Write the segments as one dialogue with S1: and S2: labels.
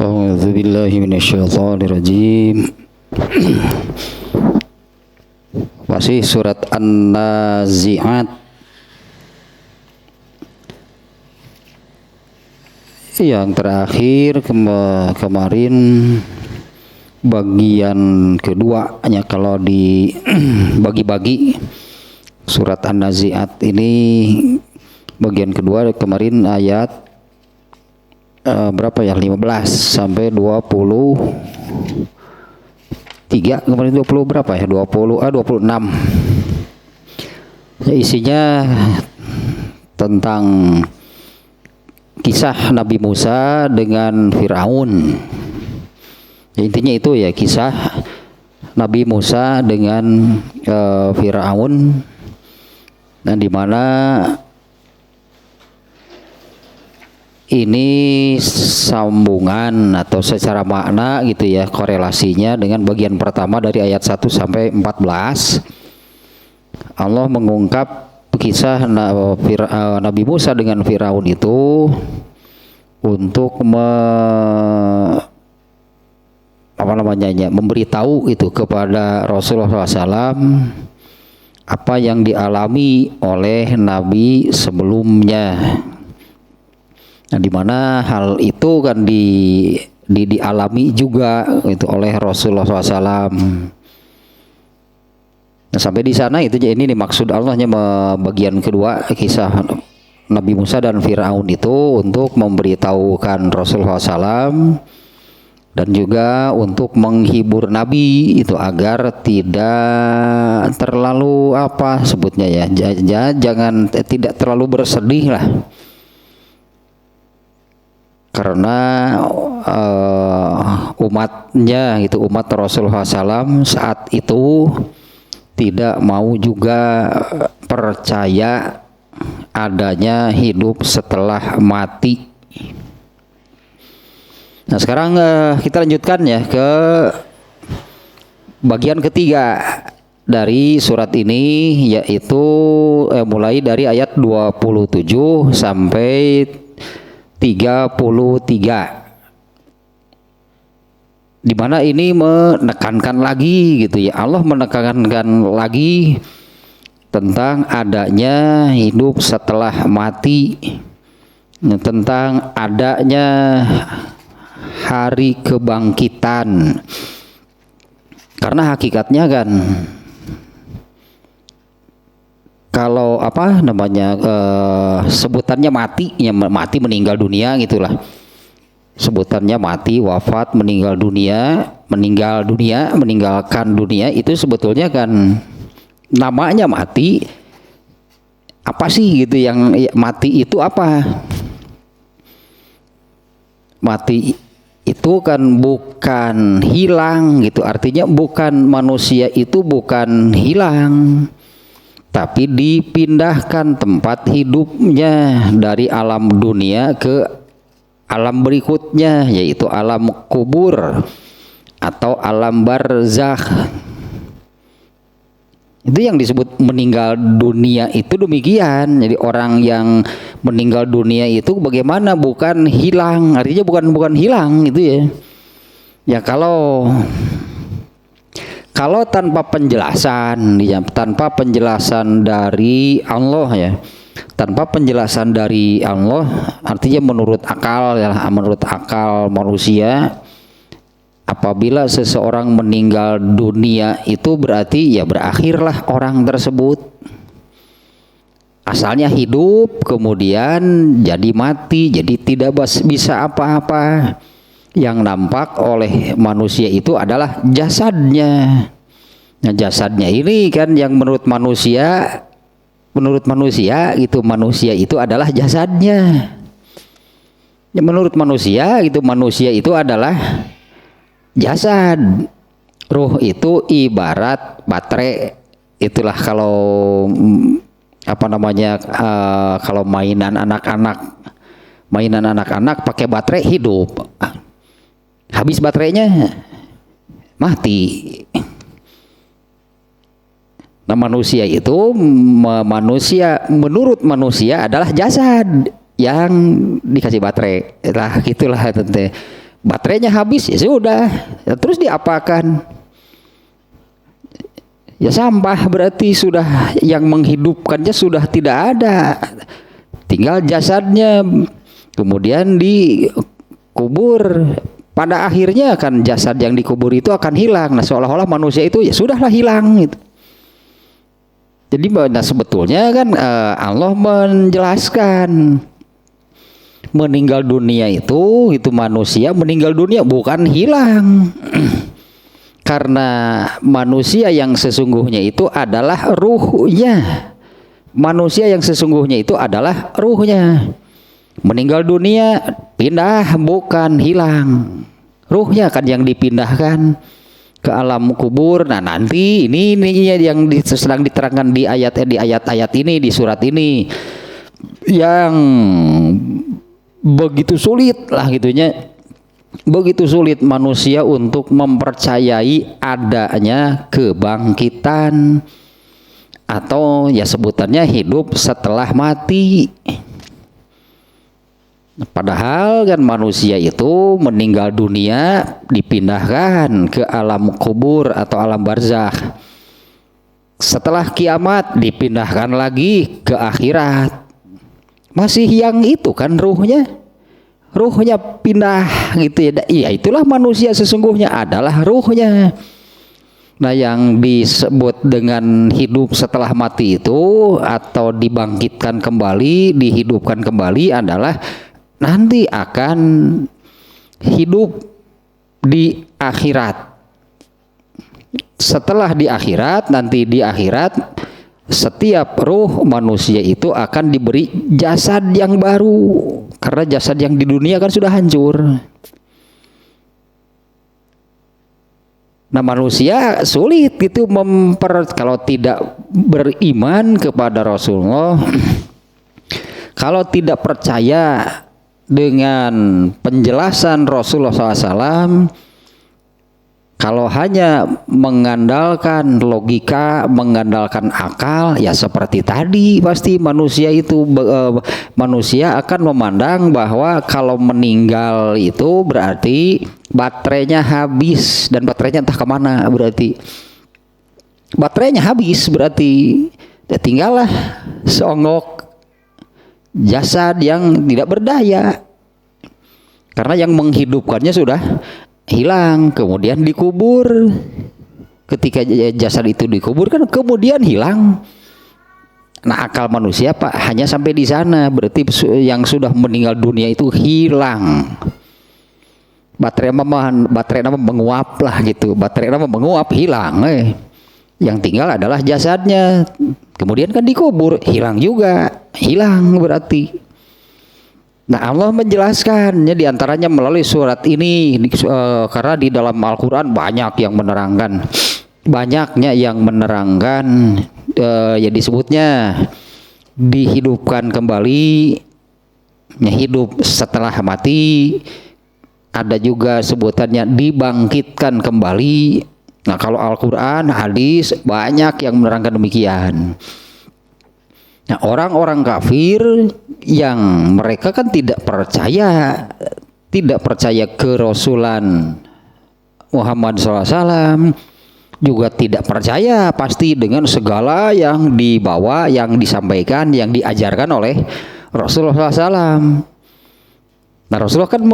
S1: A'udzu billahi minasyaitonir rajim. Masih surat An-Nazi'at. Yang terakhir kemarin bagian keduanya, kalau dibagi-bagi surat An-Nazi'at ini bagian kedua kemarin ayat berapa ya, 15 sampai 23. Kemarin 20 berapa ya, 26 ya, isinya tentang kisah Nabi Musa dengan Firaun ya, intinya itu ya, kisah Nabi Musa dengan Firaun, dan dimana ini sambungan atau secara makna gitu ya, korelasinya dengan bagian pertama dari ayat 1 sampai 14. Allah mengungkap kisah Nabi Musa dengan Firaun itu untuk memberitahu itu kepada Rasulullah SAW apa yang dialami oleh Nabi sebelumnya. Nah, di mana hal itu kan dialami juga itu oleh Rasulullah SAW. Nah, sampai di sana itu ini maksud Allahnya bagian kedua kisah Nabi Musa dan Firaun itu untuk memberitahukan Rasulullah SAW dan juga untuk menghibur Nabi itu agar tidak terlalu sebutnya ya, jangan tidak terlalu bersedih lah. Karena umatnya gitu, umat Rasulullah SAW saat itu tidak mau juga percaya adanya hidup setelah mati. Nah, sekarang kita lanjutkan ya ke bagian ketiga dari surat ini, yaitu mulai dari ayat 27 sampai 33, di mana ini menekankan lagi gitu ya, Allah menekankan lagi tentang adanya hidup setelah mati, tentang adanya hari kebangkitan. Karena hakikatnya kan kalau sebutannya mati ya, mati meninggal dunia gitulah, sebutannya mati, wafat, meninggalkan dunia itu sebetulnya kan namanya mati. Apa sih gitu yang mati itu apa? Mati itu kan bukan hilang gitu, artinya bukan manusia itu bukan hilang, tapi dipindahkan tempat hidupnya dari alam dunia ke alam berikutnya, yaitu alam kubur atau alam barzakh. Itu yang disebut meninggal dunia itu demikian. Jadi orang yang meninggal dunia itu bagaimana? Bukan hilang, artinya bukan hilang gitu ya. Ya kalau tanpa penjelasan ya, tanpa penjelasan dari Allah ya, tanpa penjelasan dari Allah, artinya menurut akal ya, menurut akal manusia, apabila seseorang meninggal dunia itu berarti ya berakhirlah orang tersebut. Asalnya hidup kemudian jadi mati, jadi tidak bisa apa-apa. Yang nampak oleh manusia itu adalah jasadnya. Nah, jasadnya ini kan yang menurut manusia itu manusia itu adalah jasadnya. Ya, menurut manusia itu adalah jasad. Ruh itu ibarat baterai. Itulah kalau kalau mainan anak-anak pakai baterai hidup. Habis baterainya mati. Nah, manusia itu menurut manusia adalah jasad yang dikasih baterai. Gitulah tentu. baterainya habis ya sudah, ya, terus diapakan? Ya sampah, berarti sudah yang menghidupkannya sudah tidak ada, tinggal jasadnya, kemudian dikubur. Pada akhirnya kan jasad yang dikubur itu akan hilang. Nah seolah-olah manusia itu ya sudahlah hilang gitu. Jadi nah sebetulnya kan Allah menjelaskan meninggal dunia itu manusia meninggal dunia bukan hilang. Karena manusia yang sesungguhnya itu adalah ruhnya. Manusia yang sesungguhnya itu adalah ruhnya. Meninggal dunia pindah bukan hilang. Ruhnya kan yang dipindahkan ke alam kubur. Nah nanti ini yang sedang diterangkan di ayat-ayat ini, di surat ini, yang begitu sulit lah gitunya, begitu sulit manusia untuk mempercayai adanya kebangkitan atau ya sebutannya hidup setelah mati. Padahal kan manusia itu meninggal dunia dipindahkan ke alam kubur atau alam barzakh. Setelah kiamat dipindahkan lagi ke akhirat. Masih yang itu kan ruhnya. Ruhnya pindah gitu ya. Iya, itulah manusia sesungguhnya adalah ruhnya. Nah yang disebut dengan hidup setelah mati itu atau dibangkitkan kembali, dihidupkan kembali adalah nanti akan hidup di akhirat. Setelah di akhirat, nanti di akhirat setiap ruh manusia itu akan diberi jasad yang baru. Karena jasad yang di dunia kan sudah hancur. Nah manusia sulit gitu kalau tidak beriman kepada Rasulullah, kalau tidak percaya dengan penjelasan Rasulullah SAW, kalau hanya mengandalkan logika, mengandalkan akal, ya seperti tadi pasti manusia itu manusia akan memandang bahwa kalau meninggal itu berarti baterainya habis, dan baterainya entah kemana, berarti baterainya habis, berarti ya tinggallah seonggok jasad yang tidak berdaya, karena yang menghidupkannya sudah hilang, kemudian dikubur. Ketika jasad itu dikubur kan kemudian hilang. Nah akal manusia Pak hanya sampai di sana, berarti yang sudah meninggal dunia itu hilang. Baterai nama menguap lah gitu, baterai nama menguap hilang. Yang tinggal adalah jasadnya. Kemudian kan dikubur, hilang juga, hilang berarti. Nah Allah menjelaskannya diantaranya melalui surat ini, karena di dalam Al-Quran banyak yang menerangkan, banyaknya yang menerangkan, ya disebutnya dihidupkan kembali, ya hidup setelah mati, ada juga sebutannya dibangkitkan kembali. Nah kalau Al-Quran, hadis banyak yang menerangkan demikian. Nah orang-orang kafir yang mereka kan tidak percaya kerasulan Muhammad SAW, juga tidak percaya pasti dengan segala yang dibawa, yang disampaikan, yang diajarkan oleh Rasulullah SAW. Nah Rasulullah kan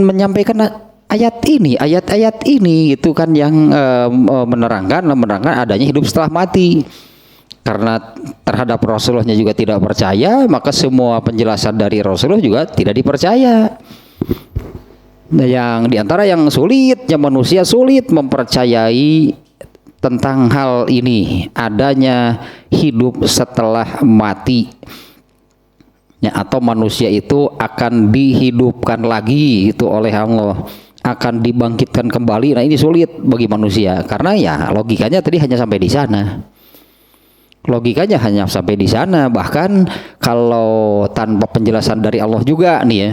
S1: menyampaikan ayat-ayat ini itu kan yang menerangkan adanya hidup setelah mati. Karena terhadap Rasulullahnya juga tidak percaya, maka semua penjelasan dari Rasulullah juga tidak dipercaya. Nah, yang diantara yang sulit, yang manusia sulit mempercayai tentang hal ini, adanya hidup setelah mati, ya, atau manusia itu akan dihidupkan lagi itu oleh Allah, akan dibangkitkan kembali. Nah ini sulit bagi manusia, karena ya logikanya tadi hanya sampai di sana. Logikanya hanya sampai di sana. Bahkan kalau tanpa penjelasan dari Allah juga nih ya,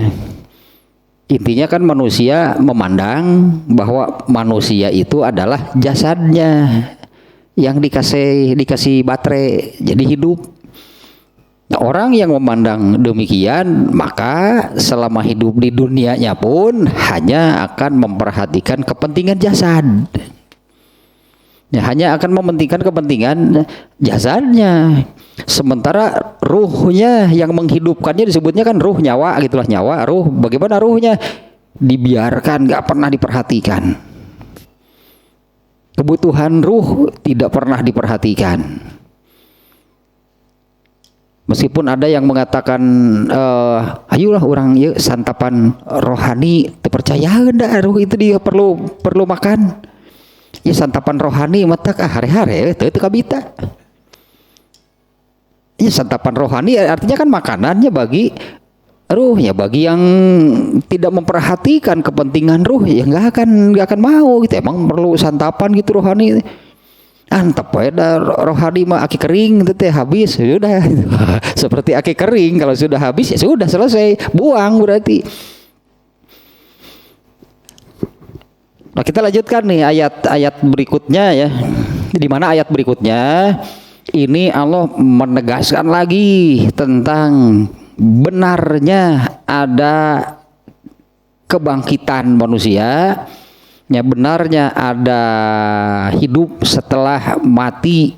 S1: intinya kan manusia memandang bahwa manusia itu adalah jasadnya yang dikasih baterai jadi hidup. Nah, orang yang memandang demikian, maka selama hidup di dunianya pun hanya akan memperhatikan kepentingan jasad. Ya, hanya akan mementingkan kepentingan jasadnya. Sementara ruhnya yang menghidupkannya disebutnya kan ruh, nyawa gitulah, nyawa, ruh. Bagaimana ruhnya? Dibiarkan, nggak pernah diperhatikan. Kebutuhan ruh tidak pernah diperhatikan. Meskipun ada yang mengatakan, ayolah orang ya santapan rohani, terpercaya enggak ruh itu dia perlu makan. Ya santapan rohani mata hari-hari itu kabita. Ya santapan rohani artinya kan makanannya bagi ruh, ya bagi yang tidak memperhatikan kepentingan ruh ya nggak akan mau gitu. Emang perlu santapan gitu rohani. Antep ya rohani mah aki kering itu teh habis sudah. Seperti aki kering, kalau sudah habis ya sudah selesai, buang berarti. Nah, kita lanjutkan nih ayat-ayat berikutnya ya. Di mana ayat berikutnya ini Allah menegaskan lagi tentang benarnya ada kebangkitan manusia. Ya, benarnya ada hidup setelah mati.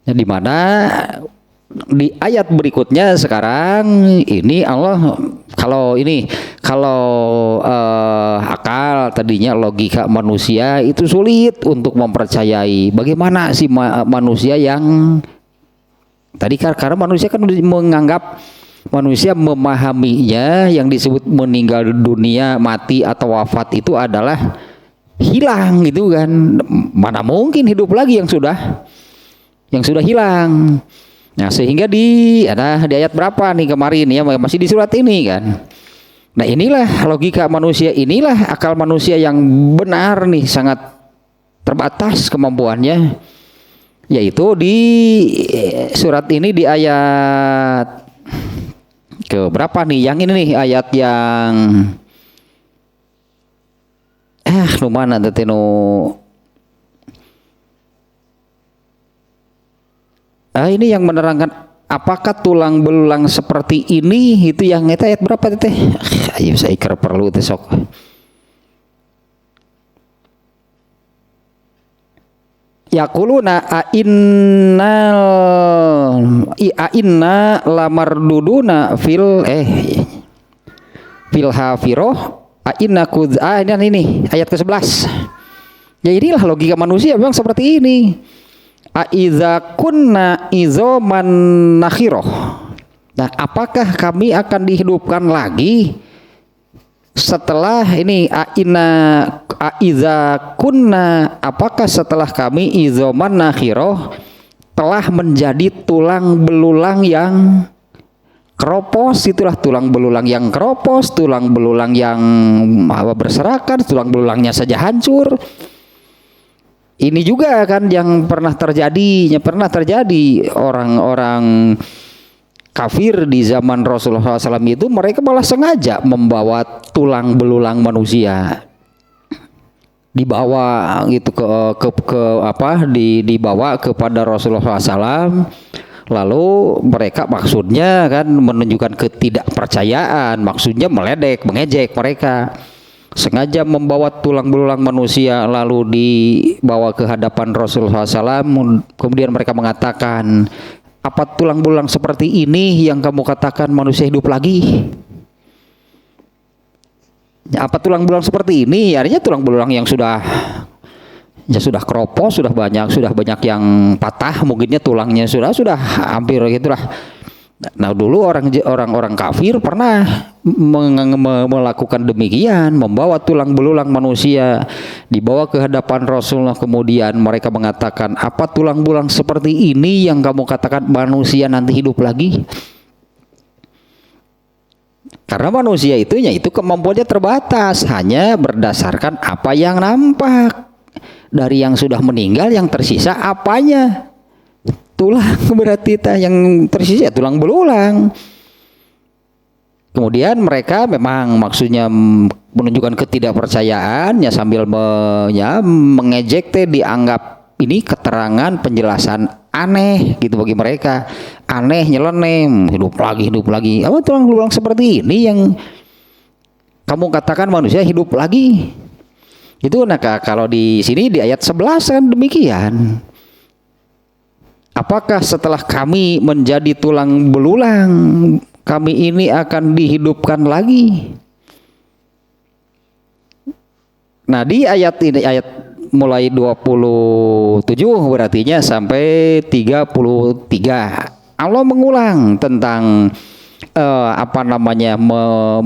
S1: Ya, di mana di ayat berikutnya sekarang ini Allah kalau akal tadinya logika manusia itu sulit untuk mempercayai bagaimana sih manusia yang tadi karena manusia kan menganggap manusia memahaminya yang disebut meninggal dunia, mati atau wafat itu adalah hilang gitu kan. Mana mungkin hidup lagi yang sudah hilang. Nah, sehingga di ayat berapa nih kemarin ya, masih di surat ini kan. Nah, inilah logika manusia, inilah akal manusia yang benar nih, sangat terbatas kemampuannya. Yaitu di surat ini di ayat ke berapa nih? Yang ini nih ayat yang lumana teteno. Ini yang menerangkan apakah tulang belulang seperti ini, itu yang itu ayat berapa teh? Ayo saya kira perlu teh sok. Yaquluna inna lamarduduna fil hafiroh inna kud ini ayat ke-11. Ya inilah logika manusia memang seperti ini. Aiza kunna izoman nakhiroh. Nah, apakah kami akan dihidupkan lagi setelah ini aiza kunna, apakah setelah kami izoman nakhiroh telah menjadi tulang belulang yang keropos, itulah tulang belulang yang keropos, tulang belulang yang berserakan, tulang belulangnya saja hancur. Ini juga kan yang pernah terjadi orang-orang kafir di zaman Rasulullah SAW itu, mereka malah sengaja membawa tulang belulang manusia, dibawa gitu dibawa kepada Rasulullah SAW. Lalu mereka maksudnya kan menunjukkan ketidakpercayaan, maksudnya meledek, mengejek mereka. Sengaja membawa tulang belulang manusia lalu dibawa ke hadapan Rasulullah SAW. Kemudian mereka mengatakan, apa tulang belulang seperti ini yang kamu katakan manusia hidup lagi? Ya, apa tulang belulang seperti ini? Artinya tulang belulang yang sudah keropos, sudah banyak yang patah, mungkinnya tulangnya sudah hampir gitulah. Nah, dulu orang kafir pernah melakukan demikian, membawa tulang belulang manusia dibawa ke hadapan Rasulullah. Kemudian mereka mengatakan, apa tulang belulang seperti ini yang kamu katakan manusia nanti hidup lagi? Karena manusia itu kemampuannya terbatas, hanya berdasarkan apa yang nampak. Dari yang sudah meninggal, yang tersisa apanya? Tulang, berarti yang tersisa tulang belulang. Kemudian mereka memang maksudnya menunjukkan ketidakpercayaannya sambil mengejek dianggap ini keterangan penjelasan aneh gitu bagi mereka, aneh, nyeleneh, hidup lagi. Apa tulang belulang seperti ini yang kamu katakan manusia hidup lagi? Itu nah kalau di sini di ayat 11 kan demikian. Apakah setelah kami menjadi tulang belulang, kami ini akan dihidupkan lagi? Nah di ayat ini, ayat mulai 27 berartinya sampai 33, Allah mengulang tentang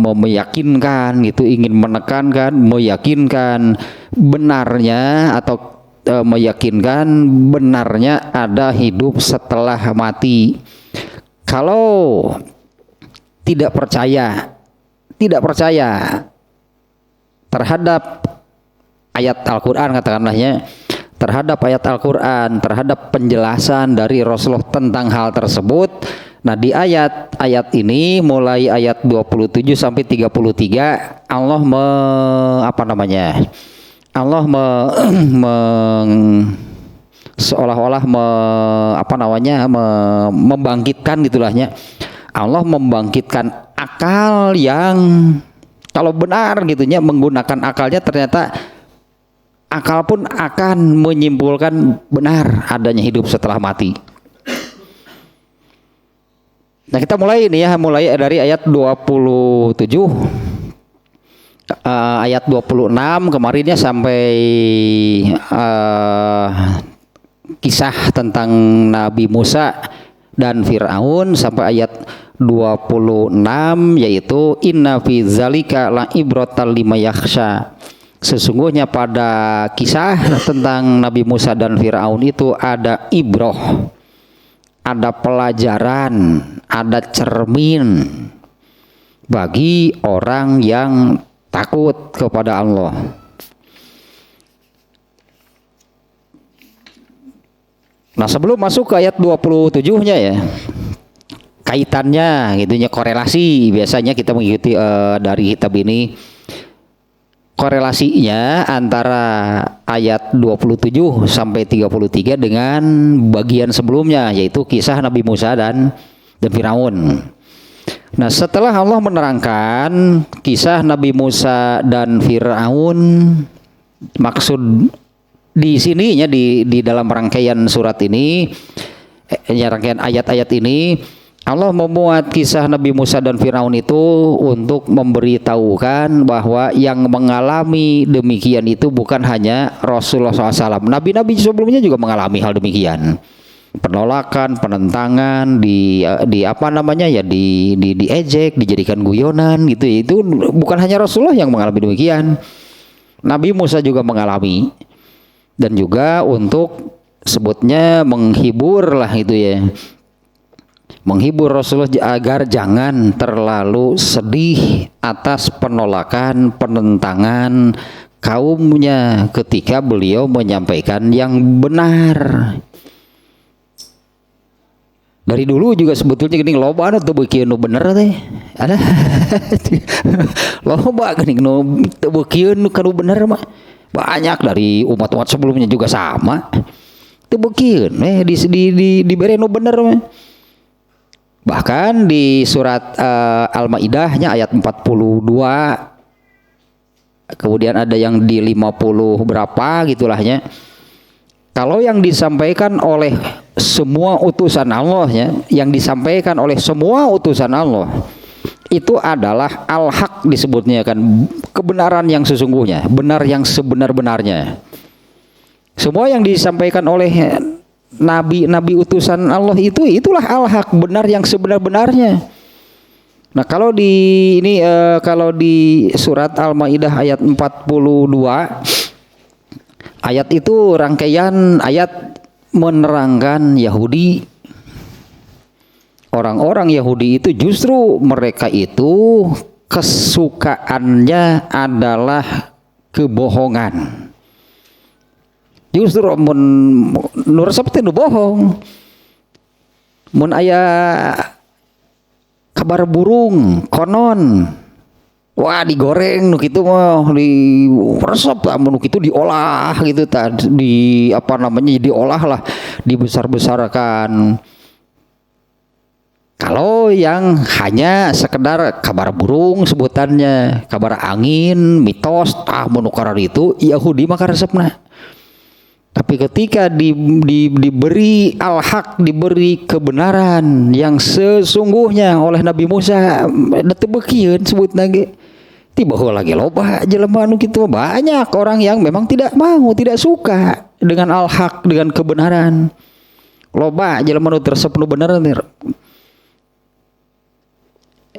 S1: meyakinkan gitu, ingin menekankan, meyakinkan benarnya atau meyakinkan benarnya ada hidup setelah mati. Kalau tidak percaya terhadap ayat Al-Quran, katakanlahnya terhadap ayat Al-Quran, terhadap penjelasan dari Rasulullah tentang hal tersebut. Nah di ayat ini mulai ayat 27 sampai 33 Allah seolah-olah membangkitkan gitulahnya. Allah membangkitkan akal yang kalau benar gitunya menggunakan akalnya, ternyata akal pun akan menyimpulkan benar adanya hidup setelah mati. Nah kita mulai ini ya, mulai dari ayat 27 ayat 26 kemarinnya sampai kisah tentang Nabi Musa dan Fir'aun sampai ayat 26, yaitu inna fi zalika la ibratan liman yakhsha. Sesungguhnya pada kisah tentang Nabi Musa dan Fir'aun itu ada ibroh, ada pelajaran, ada cermin bagi orang yang takut kepada Allah. Nah sebelum masuk ke ayat 27-nya ya, kaitannya gitunya, korelasi biasanya kita mengikuti dari kitab ini, korelasinya antara ayat 27 sampai 33 dengan bagian sebelumnya, yaitu kisah Nabi Musa dan Firaun. Nah setelah Allah menerangkan kisah Nabi Musa dan Fir'aun, maksud di sininya di dalam rangkaian surat ini, rangkaian ayat-ayat ini, Allah memuat kisah Nabi Musa dan Fir'aun itu untuk memberitahukan bahwa yang mengalami demikian itu bukan hanya Rasulullah SAW. Nabi-nabi sebelumnya juga mengalami hal demikian. Penolakan, penentangan, diejek, dijadikan guyonan gitu. Itu bukan hanya Rasulullah yang mengalami demikian. Nabi Musa juga mengalami, dan juga untuk sebutnya menghibur lah itu ya. Menghibur Rasulullah agar jangan terlalu sedih atas penolakan, penentangan kaumnya ketika beliau menyampaikan yang benar. Dari dulu juga sebetulnya gini, loba anu teu beukeun nu bener teh. Ada loba geuning nu teu beukeun nu kanu bener mah. Banyak dari umat-umat sebelumnya juga sama. Teu beukeun dibere nu bener mah. Bahkan di surat Al-Maidah-nya ayat 42, kemudian ada yang di 50 berapa gitulahnya. Kalau yang disampaikan oleh semua utusan Allah ya, yang disampaikan oleh semua utusan Allah itu adalah al-haq disebutnya kan, kebenaran yang sesungguhnya, benar yang sebenar-benarnya. Semua yang disampaikan oleh nabi-nabi utusan Allah itulah al-haq, benar yang sebenar-benarnya. Nah, kalau di ini kalau di surat Al-Maidah ayat 42, ayat itu rangkaian ayat menerangkan Yahudi. Orang-orang Yahudi itu justru mereka itu kesukaannya adalah kebohongan. Justru mun resep teh nu bohong. Mun aya kabar burung konon, wah digoreng nu kitu mah, di resep mun kitu diolah gitu diolah lah, dibesar-besarkan. Kalau yang hanya sekedar kabar burung sebutannya, kabar angin, mitos, menukar itu Yahudi maka resepna. Tapi ketika diberi al-haq, diberi kebenaran yang sesungguhnya oleh Nabi Musa, datebekieun sebut lagi. Tiba lagi loba jelema anu kitu, banyak orang yang memang tidak mau, tidak suka dengan al-haq, dengan kebenaran. Loba jelema anu resep nu bener.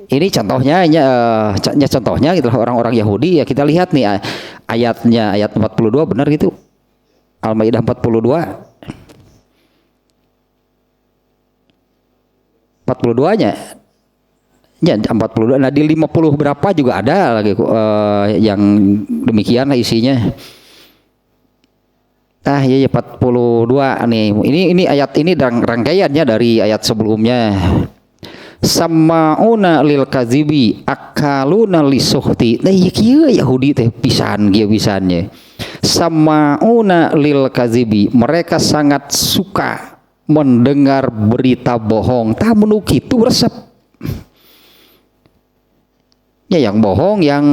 S1: Ini contohnya contohnya gitu orang-orang Yahudi ya, kita lihat nih ayatnya, ayat 42 benar gitu. Al-Maidah 42 42-nya ya 42. Nah di 50 berapa juga ada lagi yang demikian lah isinya. Ya 42 nih. Ini ayat ini rangkaiannya dari ayat sebelumnya. Sama'una lil kadzibi akaluna lisuhti. Nah ieu kieu Yahudi teh pisan kieu pisannya. Sama'una lil kadzibi, mereka sangat suka mendengar berita bohong. Tah menu kitu resep. Ya yang bohong, yang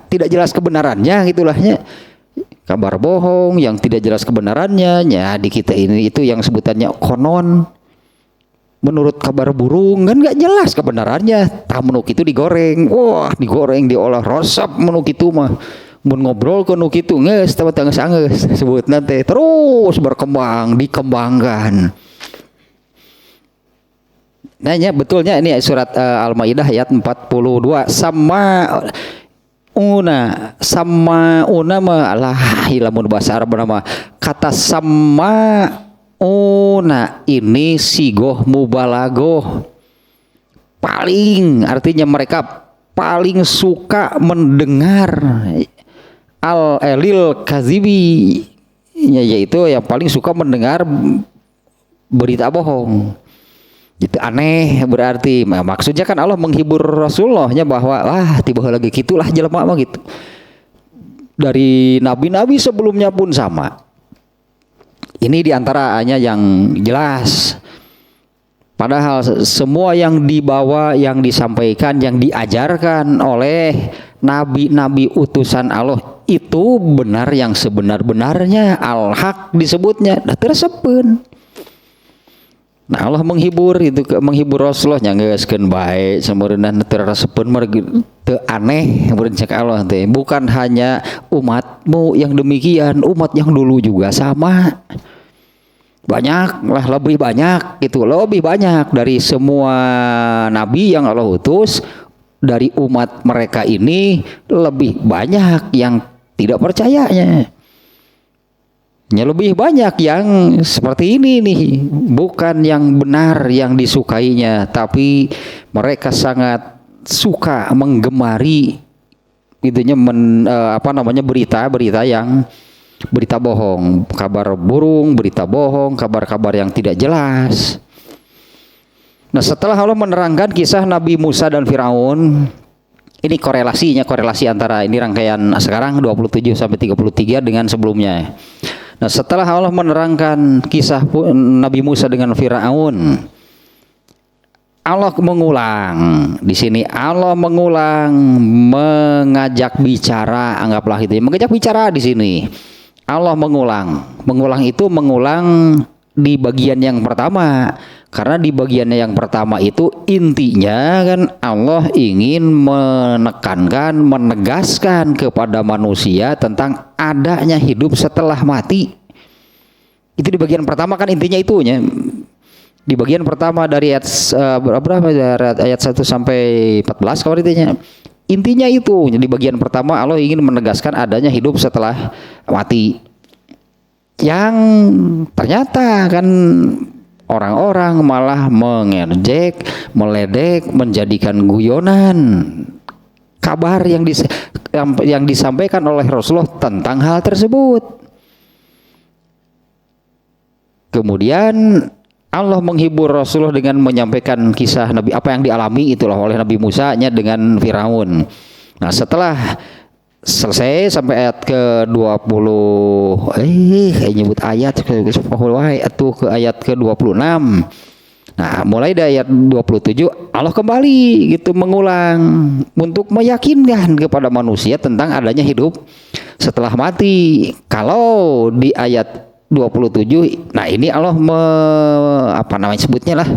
S1: tidak jelas kebenarannya gitulahnya. Kabar bohong yang tidak jelas kebenarannya, ya di kita ini itu yang sebutannya konon. Menurut kabar burung kan nggak jelas kebenarannya. Tah menu kitu digoreng, wah digoreng diolah resep menu kitu mah. Mun ngobrol ke nu kitu geus teu-teu geus sebutna teh terus berkembang, dikembangkan. Nanya betulnya ini surat Al-Maidah ayat 42. Sama una mah alah lamun bahasa Arab nama kata sama una ini sigoh mubalagoh, paling artinya mereka paling suka mendengar al-elil kazibi, yaitu yang paling suka mendengar berita bohong. Itu aneh berarti. Maksudnya kan Allah menghibur Rasulullahnya bahwa tiba lagi gitulah jelema mah gitu. Dari nabi-nabi sebelumnya pun sama. Ini diantaranya yang jelas. Padahal semua yang dibawa, yang disampaikan, yang diajarkan oleh nabi-nabi utusan Allah itu benar yang sebenar-benarnya, al-haq disebutnya, dah tersepun. Nah Allah menghibur itu, menghibur Rasulullah nya geuskeun bae sameureunna tersepun mah teu aneh mun cek Allah teh. Bukan hanya umatmu yang demikian, umat yang dulu juga sama. Banyak lah, lebih banyak gitu, lebih banyak dari semua nabi yang Allah utus. Dari umat mereka ini lebih banyak yang tidak percayanya, ya lebih banyak yang seperti ini nih, bukan yang benar yang disukainya, tapi mereka sangat suka menggemari itunya berita-berita yang berita bohong, kabar burung, berita bohong, kabar-kabar yang tidak jelas. Nah setelah Allah menerangkan kisah Nabi Musa dan Firaun, ini korelasi antara ini rangkaian sekarang 27 sampai 33 dengan sebelumnya. Nah setelah Allah menerangkan kisah Nabi Musa dengan Firaun, Allah mengulang di sini. Allah mengulang mengajak bicara, anggaplah itu mengajak bicara di sini. Allah mengulang itu mengulang di bagian yang pertama, karena di bagian yang pertama itu intinya kan Allah ingin menekankan, menegaskan kepada manusia tentang adanya hidup setelah mati. Itu di bagian pertama kan intinya itunya. Di bagian pertama dari ayat ayat 1 sampai 14 kalau intinya itu di bagian pertama Allah ingin menegaskan adanya hidup setelah mati. Yang ternyata kan orang-orang malah mengejek, meledek, menjadikan guyonan kabar yang disampaikan oleh Rasulullah tentang hal tersebut. Kemudian Allah menghibur Rasulullah dengan menyampaikan kisah Nabi, apa yang dialami itulah oleh Nabi Musa nya dengan Firaun. Nah setelah selesai sampai ayat ke-20. Nyebut ayat ke ayat ke-26. Nah, mulai dari ayat 27 Allah kembali gitu mengulang untuk meyakinkan kepada manusia tentang adanya hidup setelah mati. Kalau di ayat 27, nah ini Allah sebutnya lah.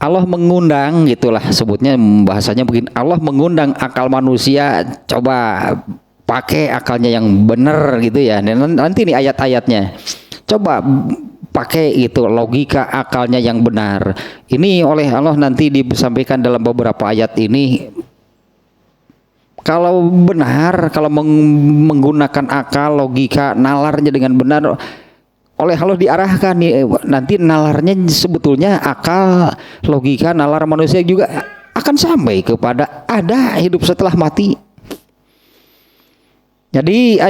S1: Allah mengundang gitulah sebutnya, bahasanya begini, Allah mengundang akal manusia, coba pakai akalnya yang benar gitu ya. Nanti nih ayat-ayatnya. Coba pakai gitu logika akalnya yang benar. Ini oleh Allah nanti disampaikan dalam beberapa ayat ini. Kalau benar, kalau menggunakan akal, logika, nalarnya dengan benar, oleh Allah diarahkan nih, nanti nalarnya sebetulnya akal, logika, nalar manusia juga akan sampai kepada ada hidup setelah mati. Jadi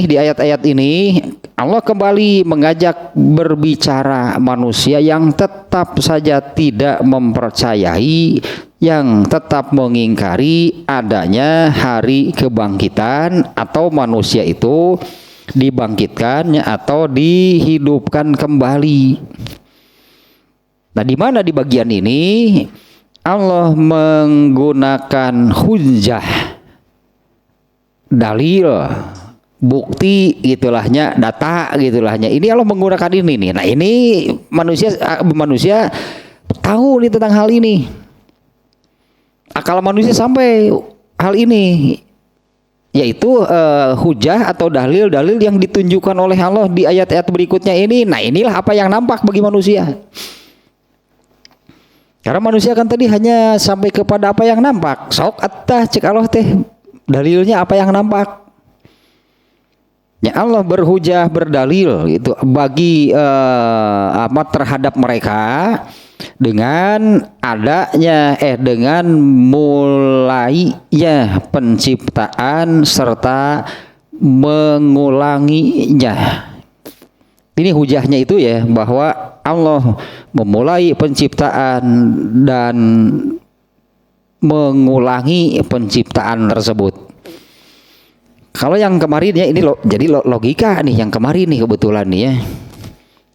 S1: di ayat-ayat ini Allah kembali mengajak berbicara manusia yang tetap saja tidak mempercayai, yang tetap mengingkari adanya hari kebangkitan atau manusia itu dibangkitkan atau dihidupkan kembali. Nah, di mana di bagian ini Allah menggunakan hujjah, dalil, bukti gitulahnya, data gitulahnya. Ini Allah menggunakan ini nih. Nah, ini manusia tahu nih tentang hal ini. Akal manusia sampai hal ini, yaitu hujah atau dalil-dalil yang ditunjukkan oleh Allah di ayat-ayat berikutnya ini. Nah, inilah apa yang nampak bagi manusia. Karena manusia kan tadi hanya sampai kepada apa yang nampak. Sok attah cek Allah teh dalilnya apa yang nampak. Ya, Allah berhujah, berdalil itu bagi terhadap mereka dengan adanya dengan mulainya penciptaan serta mengulanginya. Ini hujahnya itu ya, bahwa Allah memulai penciptaan dan mengulangi penciptaan tersebut. Kalau yang kemarin ya ini jadi logika nih yang kemarin nih kebetulan nih ya.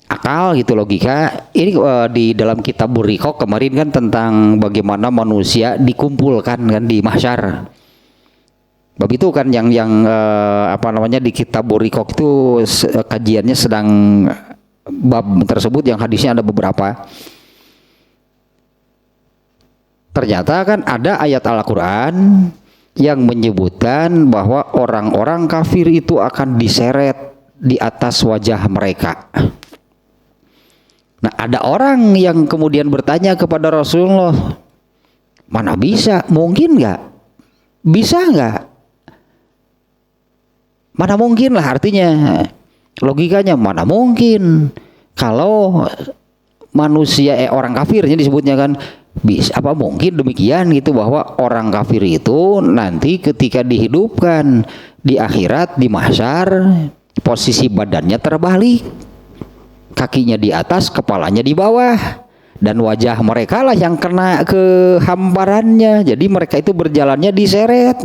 S1: Akal gitu, logika. Ini di dalam kitab Buriqoq kemarin kan tentang bagaimana manusia dikumpulkan kan di mahsyar. Bab itu kan yang di kitab Buriqoq itu kajiannya sedang bab tersebut yang hadisnya ada beberapa. Ternyata kan ada ayat Al-Quran yang menyebutkan bahwa orang-orang kafir itu akan diseret di atas wajah mereka. Nah, ada orang yang kemudian bertanya kepada Rasulullah, mana bisa, mungkin nggak? Bisa nggak? Mana mungkin lah, artinya logikanya mana mungkin kalau manusia orang kafirnya disebutnya kan, bisa apa mungkin demikian gitu, bahwa orang kafir itu nanti ketika dihidupkan di akhirat di mahsyar posisi badannya terbalik, kakinya di atas, kepalanya di bawah, dan wajah mereka lah yang kena ke hamparannya. Jadi mereka itu berjalannya diseret.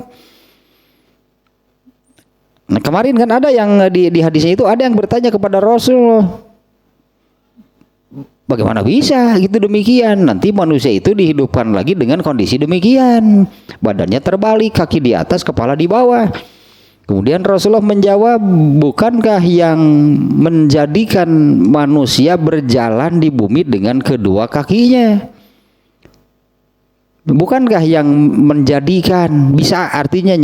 S1: Nah, kemarin kan ada yang di hadisnya itu ada yang bertanya kepada Rasul, bagaimana bisa gitu demikian? Nanti manusia itu dihidupkan lagi dengan kondisi demikian, badannya terbalik, kaki di atas, kepala di bawah. Kemudian Rasulullah menjawab, bukankah yang menjadikan manusia berjalan di bumi dengan kedua kakinya? Bukankah yang menjadikan, bisa artinya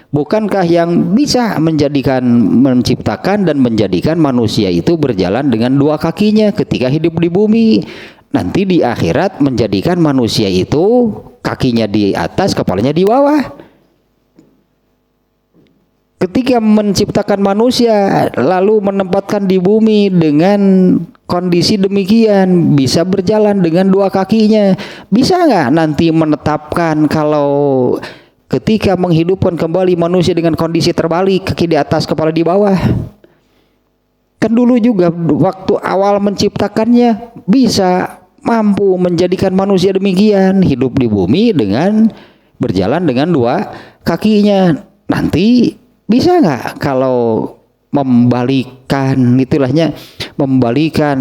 S1: bukankah yang bisa menjadikan, menciptakan dan menjadikan manusia itu berjalan dengan dua kakinya ketika hidup di bumi? Nanti di akhirat menjadikan manusia itu kakinya di atas, kepalanya di bawah. Ketika menciptakan manusia lalu menempatkan di bumi dengan kondisi demikian, bisa berjalan dengan dua kakinya, bisa nggak nanti menetapkan kalau ketika menghidupkan kembali manusia dengan kondisi terbalik, kaki di atas, kepala di bawah? Kan dulu juga waktu awal menciptakannya bisa mampu menjadikan manusia demikian, hidup di bumi dengan berjalan dengan dua kakinya. nanti bisa nggak kalau membalikan membalikan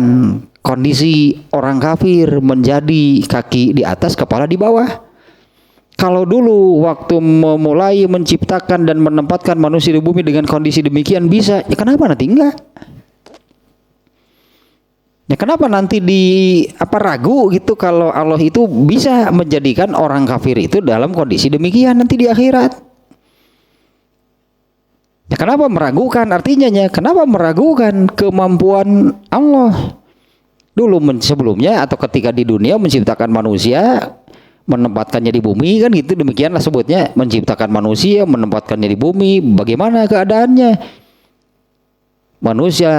S1: kondisi orang kafir menjadi kaki di atas, kepala di bawah. Kalau dulu waktu memulai menciptakan dan menempatkan manusia di bumi dengan kondisi demikian bisa, ya kenapa nanti enggak? Ya kenapa nanti ragu gitu kalau Allah itu bisa menjadikan orang kafir itu dalam kondisi demikian nanti di akhirat? Ya kenapa meragukan? Artinya kenapa meragukan kemampuan Allah? Dulu sebelumnya atau ketika di dunia menciptakan manusia, menempatkannya di bumi kan gitu, demikianlah sebutnya, menciptakan manusia, menempatkannya di bumi. Bagaimana keadaannya? Manusia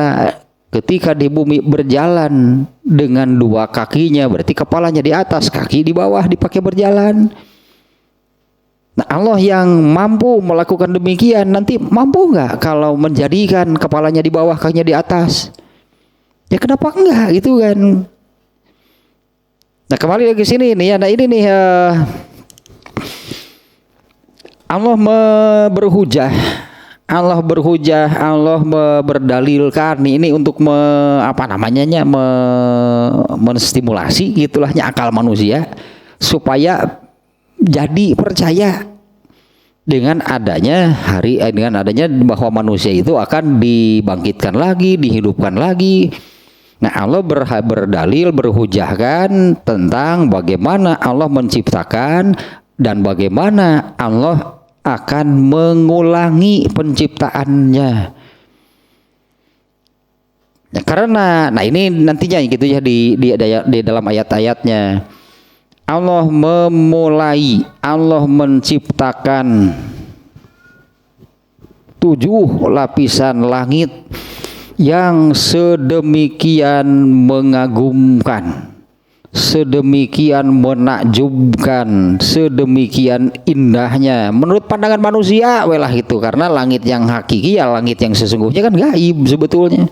S1: ketika di bumi berjalan dengan dua kakinya, berarti kepalanya di atas, kaki di bawah, dipakai berjalan. Nah, Allah yang mampu melakukan demikian, nanti mampu nggak kalau menjadikan kepalanya di bawah, kakinya di atas? Ya kenapa enggak gitu kan? Nah, kembali lagi sini nih ya. Nah, ini nih Allah berhujah. Allah berdalilkan ini untuk menstimulasi gitulahnya akal manusia supaya jadi percaya dengan adanya bahwa manusia itu akan dibangkitkan lagi, dihidupkan lagi. Nah, Allah berdalil, berhujahkan tentang bagaimana Allah menciptakan dan bagaimana Allah akan mengulangi penciptaannya. Ya, karena, nah ini nantinya gitu ya di dalam ayat-ayatnya. Allah menciptakan 7 lapisan langit yang sedemikian mengagumkan, sedemikian menakjubkan, sedemikian indahnya menurut pandangan manusia welah itu, karena langit yang hakiki ya langit yang sesungguhnya kan gaib sebetulnya.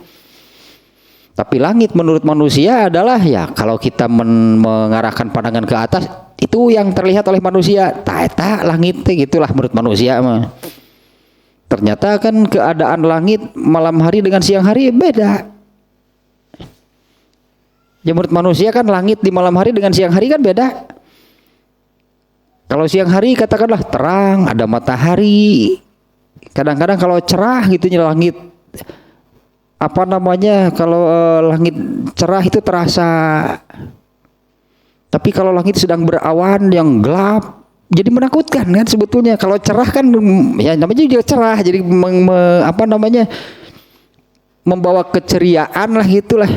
S1: Tapi langit menurut manusia adalah ya kalau kita mengarahkan pandangan ke atas itu yang terlihat oleh manusia. Tak langit gitulah menurut manusia mah. Ternyata kan keadaan langit malam hari dengan siang hari beda. Ya menurut manusia kan langit di malam hari dengan siang hari kan beda. Kalau siang hari katakanlah terang, ada matahari. Kadang-kadang kalau cerah gitu langit kalau langit cerah itu terasa. Tapi kalau langit sedang berawan yang gelap jadi menakutkan kan sebetulnya. Kalau cerah kan ya namanya juga cerah, jadi membawa keceriaan lah gitulah.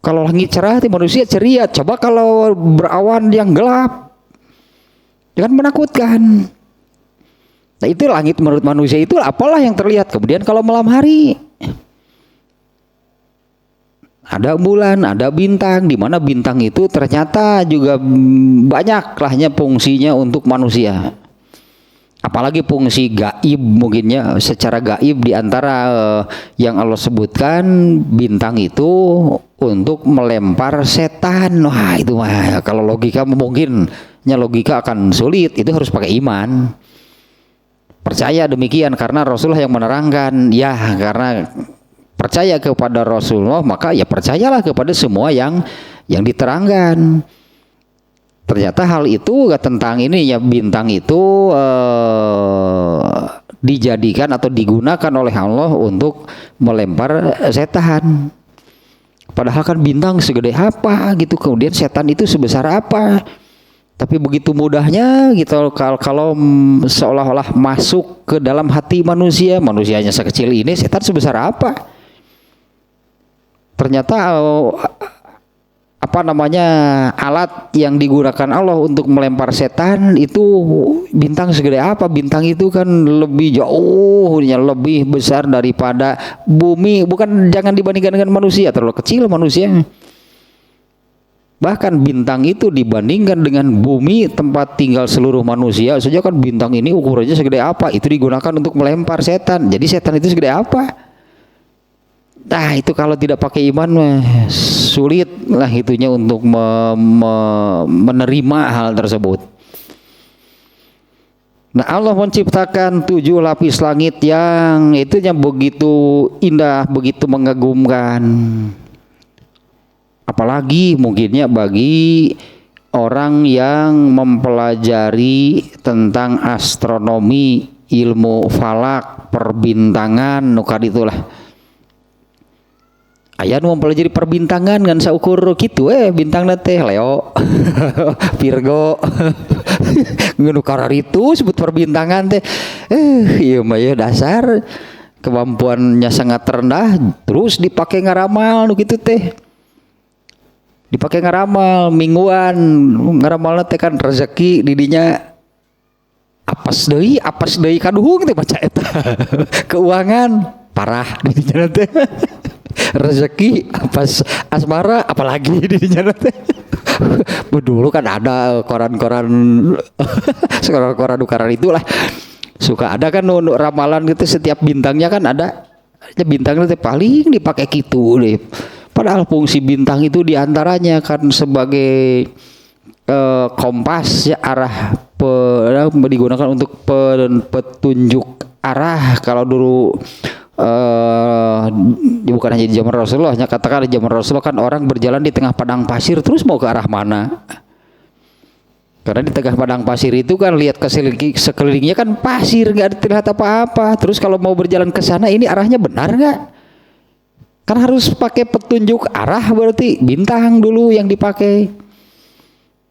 S1: Kalau langit cerah itu manusia ceria. Coba kalau berawan yang gelap, jangan menakutkan. Nah itu langit menurut manusia itu apalah yang terlihat. Kemudian kalau malam hari ada bulan, ada bintang, di mana bintang itu ternyata juga banyak lahnya fungsinya untuk manusia. Apalagi fungsi gaib mungkinnya secara gaib di antara yang Allah sebutkan bintang itu untuk melempar setan. Wah itu mah kalau logika mungkinnya logika akan sulit, itu harus pakai iman. Percaya demikian karena Rasulullah yang menerangkan. Ya karena percaya kepada Rasulullah maka ya percayalah kepada semua yang diterangkan. Ternyata hal itu tentang ini ya bintang itu dijadikan atau digunakan oleh Allah untuk melempar setan. Padahal kan bintang segede apa gitu, kemudian setan itu sebesar apa. Tapi begitu mudahnya gitu kalau seolah-olah masuk ke dalam hati manusianya sekecil ini, setan sebesar apa. Ternyata alat yang digunakan Allah untuk melempar setan itu bintang segede apa. Bintang itu kan lebih jauh, lebih besar daripada bumi. Jangan dibandingkan dengan manusia, terlalu kecil manusia. Bahkan bintang itu dibandingkan dengan bumi tempat tinggal seluruh manusia saja kan bintang ini ukurannya segede apa. Itu digunakan untuk melempar setan. Jadi setan itu segede apa. Nah itu kalau tidak pakai iman sulit lah itunya untuk menerima hal tersebut. Nah, Allah menciptakan 7 lapis langit yang itunya begitu indah, begitu mengagumkan. Apalagi mungkinnya bagi orang yang mempelajari tentang astronomi, ilmu falak, perbintangan, nukar itulah. Aya nu mempelajari perbintangan ngan saukur kitu bintang teh Leo, Virgo. Nu karar itu sebut perbintangan teh. Ieu mah ya dasar kemampuannya sangat rendah terus dipakai ngaramal nu kitu teh. Dipakai ngaramal mingguan, ngaramalna teh kan rezeki didinya apes deui kaduhung teh baca eta. Keuangan parah didinya teh. Rezeki apes asmara apalagi didinya teh. Dulu kan ada koran-koran koran ukaran itulah suka ada kan nu ramalan gitu setiap bintangnya kan ada bintangnya teh paling dipakai gitu deh. Padahal fungsi bintang itu diantaranya kan sebagai kompas ya arah digunakan untuk petunjuk arah. Kalau dulu bukan hanya di zaman Rasulullah, katakan di zaman Rasulullah kan orang berjalan di tengah padang pasir terus mau ke arah mana? Karena di tengah padang pasir itu kan lihat ke sekelilingnya kan pasir, nggak terlihat apa-apa. Terus kalau mau berjalan ke sana ini arahnya benar nggak? Kan harus pakai petunjuk arah, berarti bintang dulu yang dipakai.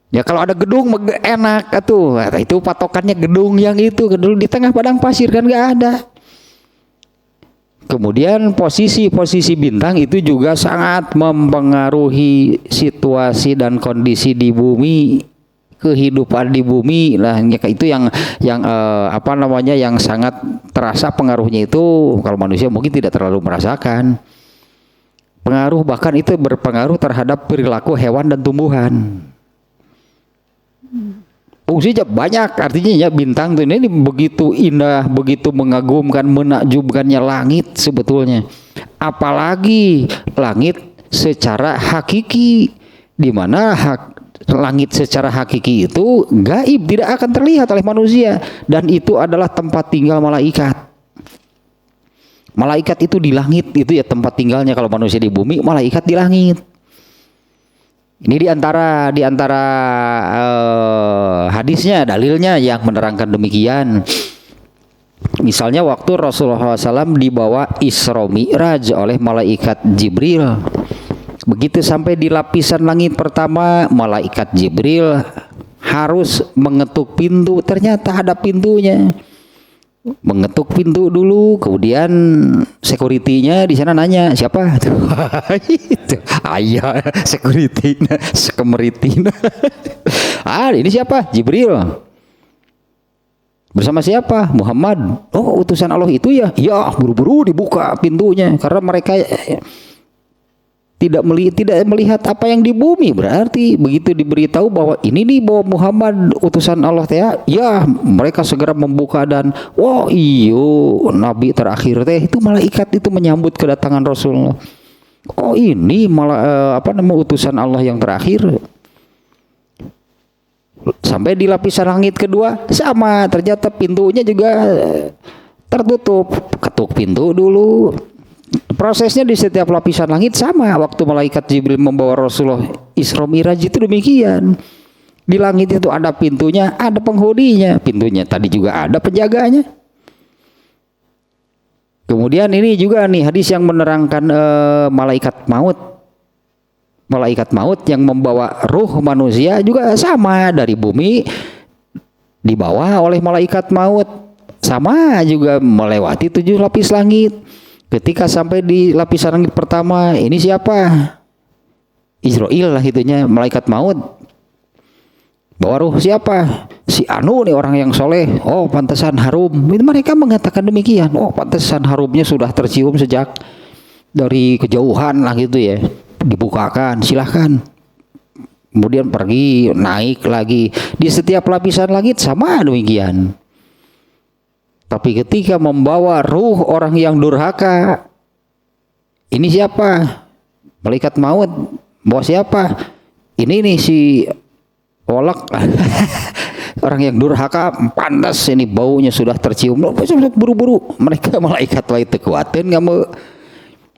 S1: Ya kalau ada gedung enak atuh, itu patokannya gedung yang itu gedung di tengah padang pasir kan nggak ada. Kemudian posisi bintang itu juga sangat mempengaruhi situasi dan kondisi di bumi, kehidupan di bumi lah. Itu yang yang sangat terasa pengaruhnya itu. Kalau manusia mungkin tidak terlalu merasakan pengaruh, bahkan itu berpengaruh terhadap perilaku hewan dan tumbuhan. Fungsinya banyak, artinya ya bintang tuh ini begitu indah, begitu mengagumkan, menakjubkannya langit sebetulnya. Apalagi langit secara hakiki, di mana langit secara hakiki itu gaib, tidak akan terlihat oleh manusia, dan itu adalah tempat tinggal malaikat. Malaikat itu di langit, itu ya tempat tinggalnya. Kalau manusia di bumi, malaikat di langit. Ini diantara hadisnya, dalilnya yang menerangkan demikian. Misalnya waktu Rasulullah SAW dibawa Isra Mi'raj oleh malaikat Jibril. Begitu sampai di lapisan langit pertama, malaikat Jibril harus mengetuk pintu. Ternyata ada pintunya. Mengetuk pintu dulu, kemudian security-nya di sana nanya siapa? Itu ayah security-nya, sekemeritin. Ini siapa? Jibril. Bersama siapa? Muhammad. Oh, utusan Allah itu ya? Ya, buru-buru dibuka pintunya karena mereka tidak melihat apa yang di bumi. Berarti begitu diberitahu bahwa ini nih bahwa Muhammad utusan Allah teh ya, mereka segera membuka dan iyo nabi terakhir teh itu malaikat itu menyambut kedatangan Rasulullah. Oh ini malah utusan Allah yang terakhir. Sampai di lapisan langit kedua sama, ternyata pintunya juga tertutup. Ketuk pintu dulu. Prosesnya di setiap lapisan langit sama. Waktu malaikat Jibril membawa Rasulullah Isra Mi'raj itu demikian. Di langit itu ada pintunya, ada penghuninya. Pintunya tadi juga ada penjaganya. Kemudian ini juga nih hadis yang menerangkan malaikat maut. Malaikat maut yang membawa ruh manusia juga sama, dari bumi dibawa oleh malaikat maut. Sama juga melewati 7 lapis langit. Ketika sampai di lapisan langit pertama, ini siapa? Israel lah itunya, malaikat maut. Bawa ruh siapa? Si anu nih, orang yang soleh. Oh pantesan harum. Itu mereka mengatakan demikian. Oh pantesan harumnya sudah tercium sejak dari kejauhan lah gitu ya. Dibukakan, silahkan. Kemudian pergi, naik lagi. Di setiap lapisan langit sama demikian. Tapi ketika membawa ruh orang yang durhaka, ini siapa? Malaikat maut. Bawa siapa? Ini nih si Olak. Orang yang durhaka pantas ini baunya sudah tercium. Buru-buru mereka malaikat lain tekuatin nggak mau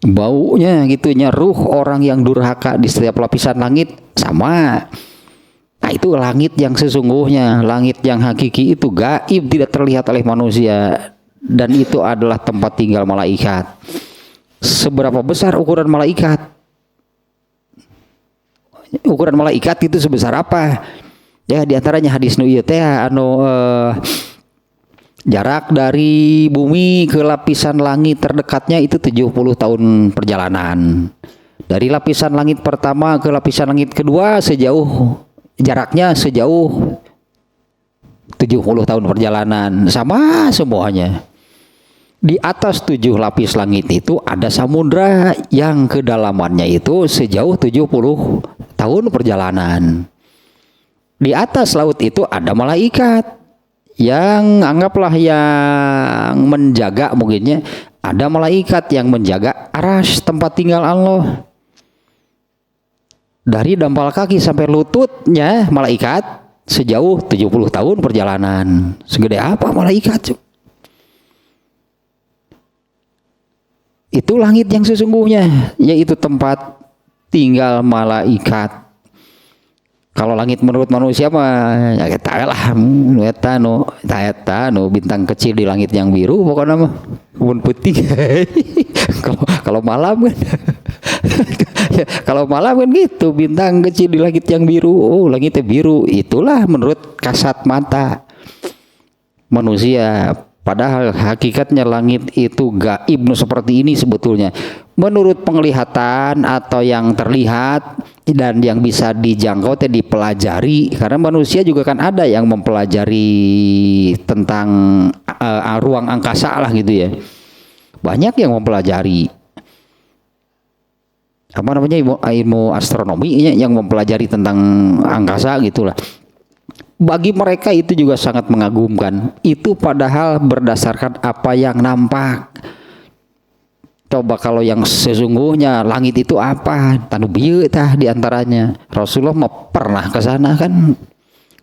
S1: baunya gitunya. Ruh orang yang durhaka di setiap lapisan langit sama. Nah itu langit yang sesungguhnya, langit yang hakiki itu gaib, tidak terlihat oleh manusia, dan itu adalah tempat tinggal malaikat. Seberapa besar ukuran malaikat? Ukuran malaikat itu sebesar apa? Ya diantaranya hadis nu ieu teh jarak dari bumi ke lapisan langit terdekatnya itu 70 tahun perjalanan. Dari lapisan langit pertama ke lapisan langit kedua jaraknya sejauh 70 tahun perjalanan, sama semuanya. Di atas 7 lapis langit itu ada samudra yang kedalamannya itu sejauh 70 tahun perjalanan. Di atas laut itu ada malaikat yang anggaplah yang menjaga, mungkinnya ada malaikat yang menjaga arsy tempat tinggal Allah. Dari dampal kaki sampai lututnya malaikat sejauh 70 tahun perjalanan. Segede apa malaikat? Itu langit yang sesungguhnya, yaitu tempat tinggal malaikat. Kalau langit menurut manusia mah ya kita lah eta nu bintang kecil di langit yang biru pokoknya mah kebun putih. Kalau malam kan kalau malam kan gitu, bintang kecil di langit yang biru, oh langitnya biru, itulah menurut kasat mata manusia. Padahal hakikatnya langit itu gaib seperti ini sebetulnya. Menurut penglihatan atau yang terlihat dan yang bisa dijangkau dipelajari, karena manusia juga kan ada yang mempelajari tentang ruang angkasa lah gitu ya. Banyak yang mempelajari. Apa namanya ilmu astronomi yang mempelajari tentang angkasa gitulah. Bagi mereka itu juga sangat mengagumkan. Itu padahal berdasarkan apa yang nampak. Coba kalau yang sesungguhnya langit itu apa? Tanu bieu tah diantaranya. Rasulullah mah pernah ke sana kan.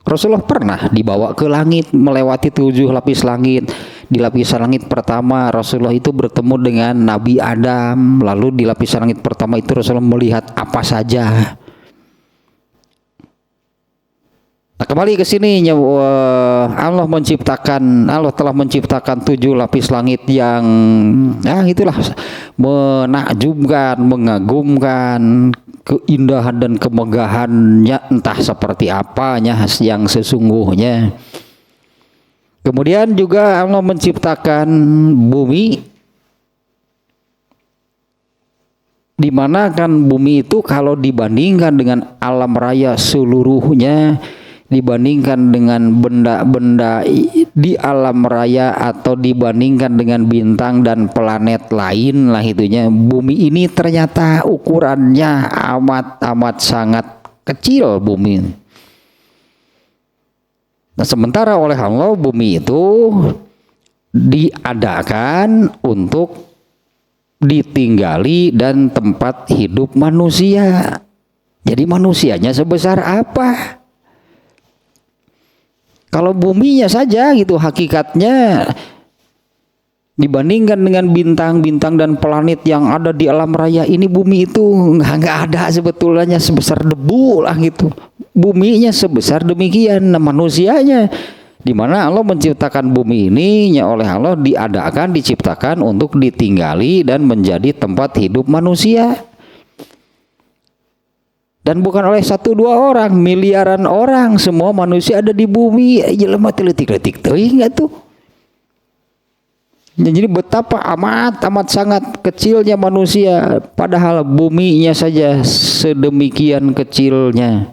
S1: Rasulullah pernah dibawa ke langit, melewati 7 lapis langit. Di lapisan langit pertama Rasulullah itu bertemu dengan Nabi Adam. Lalu di lapisan langit pertama itu Rasulullah melihat apa saja. Nah, kembali ke sini Allah telah menciptakan 7 lapis langit yang itulah menakjubkan, mengagumkan, keindahan dan kemegahannya entah seperti apanya yang sesungguhnya. Kemudian juga Allah menciptakan bumi, di mana kan bumi itu kalau dibandingkan dengan alam raya seluruhnya, dibandingkan dengan benda-benda di alam raya atau dibandingkan dengan bintang dan planet lain lah itunya, bumi ini ternyata ukurannya amat sangat kecil bumi. Nah, sementara oleh Allah bumi itu diadakan untuk ditinggali dan tempat hidup manusia. Jadi manusianya sebesar apa? Kalau buminya saja gitu hakikatnya dibandingkan dengan bintang-bintang dan planet yang ada di alam raya ini, bumi itu nggak ada sebetulnya, sebesar debu lah gitu. Buminya sebesar demikian, nah manusianya di mana Allah menciptakan bumi ini oleh Allah diadakan, diciptakan untuk ditinggali dan menjadi tempat hidup manusia. Dan bukan oleh 1-2 orang, miliaran orang, semua manusia ada di bumi. Jelema letik-letik teuing enggak tuh. Jadi betapa amat sangat kecilnya manusia, padahal buminya saja sedemikian kecilnya.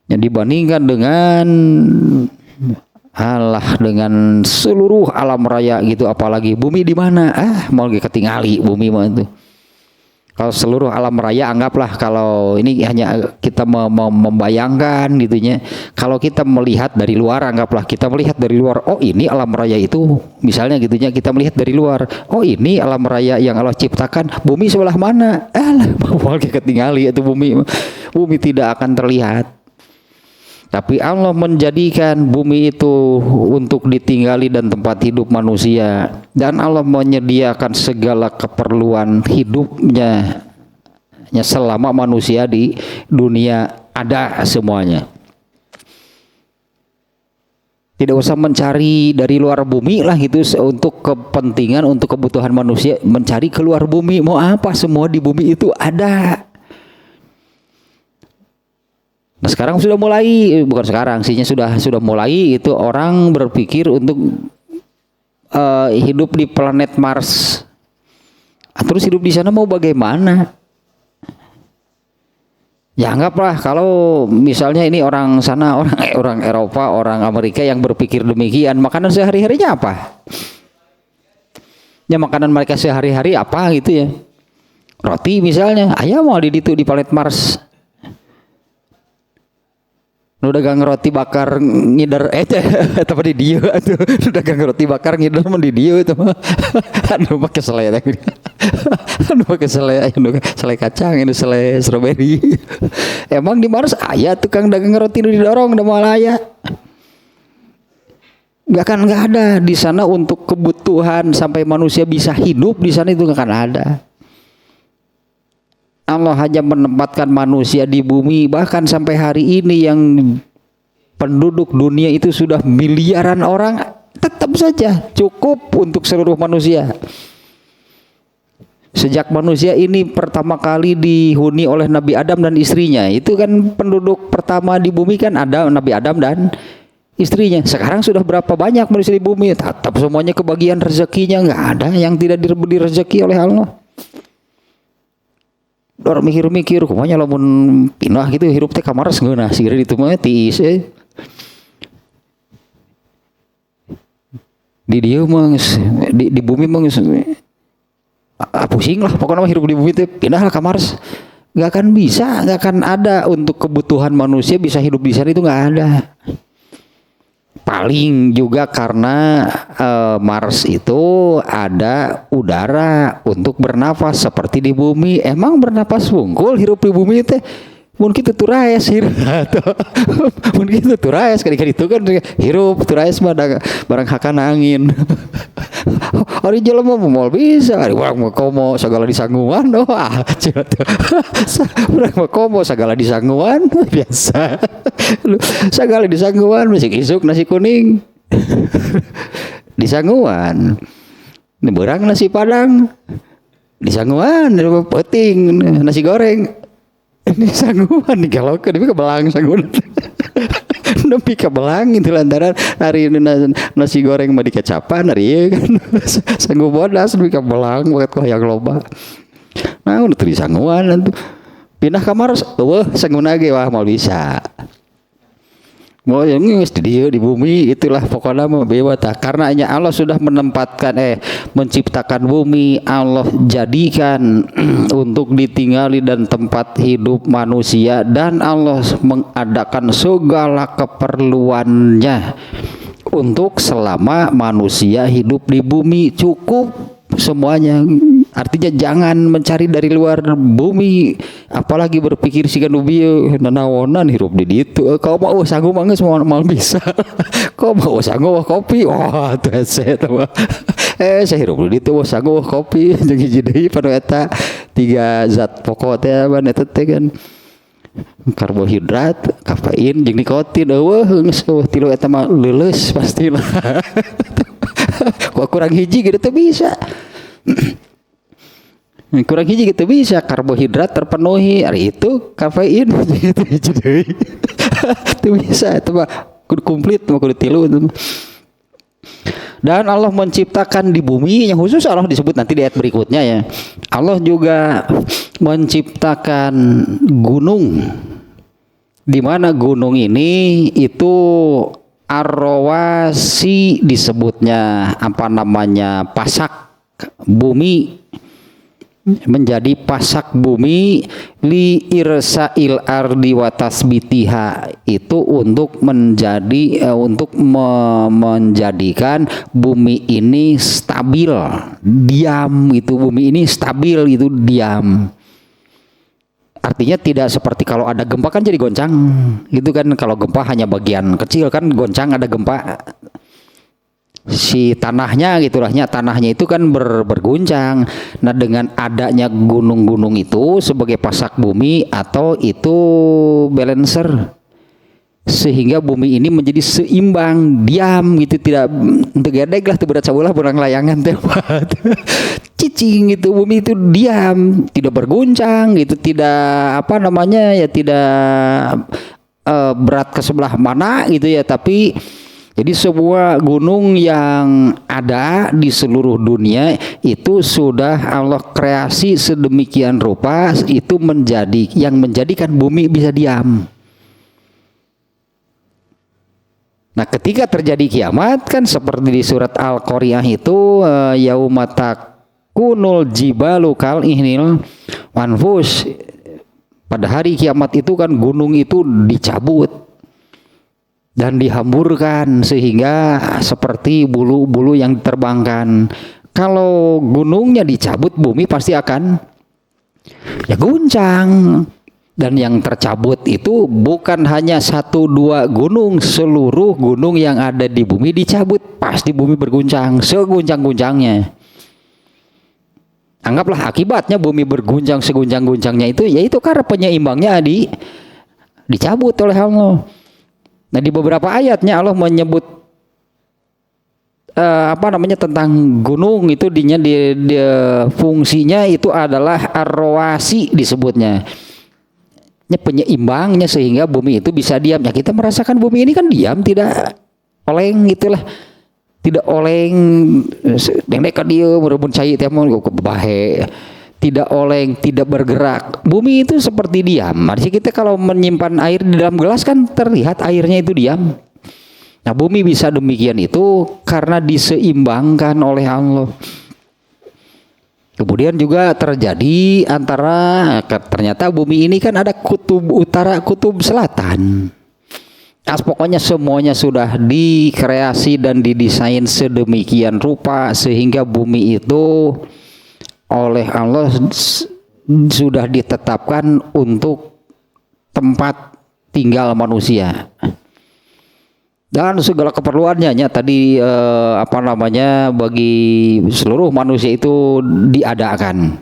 S1: Yang dibandingkan dengan dengan seluruh alam raya gitu, apalagi bumi di mana? Mau ketingali bumi mah itu. Kalau seluruh alam raya anggaplah, kalau ini hanya kita membayangkan gitunya. Kalau kita melihat dari luar, anggaplah kita melihat dari luar, oh ini alam raya itu misalnya gitunya, kita melihat dari luar, oh ini alam raya yang Allah ciptakan, bumi sebelah mana? Mau ketingali itu bumi tidak akan terlihat. Tapi Allah menjadikan bumi itu untuk ditinggali dan tempat hidup manusia, dan Allah menyediakan segala keperluan hidupnya selama manusia di dunia, ada semuanya. Tidak usah mencari dari luar bumi lah, itu untuk kepentingan, untuk kebutuhan manusia, mencari keluar bumi. Mau apa, semua di bumi itu ada. Nah sekarang sudah mulai, bukan sekarang sihnya, sudah mulai itu orang berpikir untuk hidup di planet Mars. Terus hidup di sana mau bagaimana? Ya anggaplah kalau misalnya ini orang sana, orang Eropa, orang Amerika yang berpikir demikian, makanan sehari-harinya apa? Ya makanan mereka sehari-hari apa gitu ya? Roti misalnya, ayam mau di planet Mars. Nu dagang roti bakar ngider tapi di dieu atuh. Nu dagang roti bakar ngider mah di dieu itu mah. Anu make selai teh. Anu make selai anu selai kacang, anu selai strawberry. Emang di Mars aya tukang dagang roti nu didorong da moal aya. Enggak ada di sana untuk kebutuhan sampai manusia bisa hidup di sana, itu enggak akan ada. Allah hanya menempatkan manusia di bumi, bahkan sampai hari ini yang penduduk dunia itu sudah miliaran orang, tetap saja cukup untuk seluruh manusia. Sejak manusia ini pertama kali dihuni oleh Nabi Adam dan istrinya, itu kan penduduk pertama di bumi kan ada Nabi Adam dan istrinya. Sekarang sudah berapa banyak manusia di bumi, tetap semuanya kebagian rezekinya, nggak ada yang tidak diberi rezeki oleh Allah. Orang mikir-mikir, kumanya lamun pindah gitu hirup teh kamar seungeunah sigeur ditu mah tiis di dieu mah di bumi mah pusing lah pokoknya mah hirup di bumi teh pindah lah kamar. Enggak akan bisa, enggak akan ada untuk kebutuhan manusia bisa hidup di sana, itu enggak ada. Paling juga karena Mars itu ada udara untuk bernafas seperti di bumi. Emang bernafas wungkul hirup di bumi teh mun kitu teu raes hirup. Mun kitu teu raes kali-kali itu kan hirup teu raes mah barang hakana angin. Ari jelema moal bisa, ari urang mah komo sagala disangguan. Wah, cenah teh. Urang mah komo sagala disangguan biasa. Sagala disangguan masih isuk nasi kuning. Disangguan. Ini beurang nasi padang. Disangguan peuting nasi goreng. Ini sangguan nih kalau tapi kebelang sangguan. Nepi kebelang itu lantaran hari nasi goreng mah dikecapan hari ieu kan. Sanggup bodas nepi kebelang buat yang loba. Nah udah teu disangguan atuh. Pindah kamar eueuh sangguna ge wah moal bisa. Mau yang geus di dieu di bumi itulah pokoknya mah bebas tah. Karena Allah sudah menempatkan menciptakan bumi, Allah jadikan untuk ditinggali dan tempat hidup manusia, dan Allah mengadakan segala keperluannya untuk selama manusia hidup di bumi, cukup semuanya. Artinya jangan mencari dari luar bumi, apalagi berpikir sih kan ubieu nanaonan hirup di ditu. Kau mau sanggup mah geus moal bisa. Kau mau sanggup kopi, wah teu hese tah. Saya hirup di ditu sanggup kopi jeung hiji deui panu eta 3 zat pokok teh ban eta teh kan karbohidrat, kafein jeung nikotin. Eueuh geus tilu eta mah leuleus pastilah. Kok kurang hiji gitu teh bisa. Kurang hiji gitu bisa, karbohidrat terpenuhi, hari itu kafein gitu jadi itu bisa, itu mah kudu komplit mah kudu tilu itu. Dan Allah menciptakan di bumi, yang khusus Allah disebut nanti di ayat berikutnya ya. Allah juga menciptakan gunung, di mana gunung ini itu Ar-Rawasi disebutnya, apa namanya, pasak bumi, menjadi pasak bumi, li irsail ardi wa tasbitiha, itu untuk menjadi menjadikan bumi ini stabil, diam, itu bumi ini stabil, itu diam. Artinya artinya tidak seperti kalau ada gempa kan jadi goncang gitu kan. Kalau gempa hanya bagian kecil kan, goncang ada gempa si tanahnya gitulahnya, tanahnya itu kan berguncang. Nah dengan adanya gunung-gunung itu sebagai pasak bumi atau itu balancer, sehingga bumi ini menjadi seimbang, diam gitu, tidak tegedeg lah, berat sabulah berang layangan tempat cicing gitu, bumi itu diam, tidak berguncang gitu, tidak apa namanya ya, tidak berat ke sebelah mana gitu ya. Tapi jadi semua gunung yang ada di seluruh dunia itu sudah Allah kreasi sedemikian rupa, itu yang menjadikan bumi bisa diam. Nah ketika terjadi kiamat kan seperti di surat Al-Qari'ah itu, yauma takunul jibalu kal ihnil manfush, pada hari kiamat itu kan gunung itu dicabut dan dihamburkan sehingga seperti bulu-bulu yang diterbangkan. Kalau gunungnya dicabut, bumi pasti akan ya guncang. Dan yang tercabut itu bukan hanya 1-2 gunung, seluruh gunung yang ada di bumi dicabut, pasti bumi berguncang seguncang-guncangnya. Anggaplah akibatnya bumi berguncang seguncang-guncangnya itu, yaitu karena penyeimbangnya dicabut oleh Allah. Nah di beberapa ayatnya Allah menyebut tentang gunung itu di fungsinya itu adalah ar-rawasi disebutnya, penyeimbangnya sehingga bumi itu bisa diam. Ya kita merasakan bumi ini kan diam, tidak oleng gitulah, tidak oleng dengdek ka dieu merebun cai teh mah bahe, tidak oleng, tidak bergerak. Bumi itu seperti diam. Artinya kita kalau menyimpan air di dalam gelas kan terlihat airnya itu diam. Nah bumi bisa demikian itu karena diseimbangkan oleh Allah. Kemudian juga terjadi ternyata bumi ini kan ada kutub utara, kutub selatan. Pokoknya semuanya sudah dikreasi dan didesain sedemikian rupa sehingga bumi itu oleh Allah sudah ditetapkan untuk tempat tinggal manusia dan segala keperluannya tadi bagi seluruh manusia itu diadakan,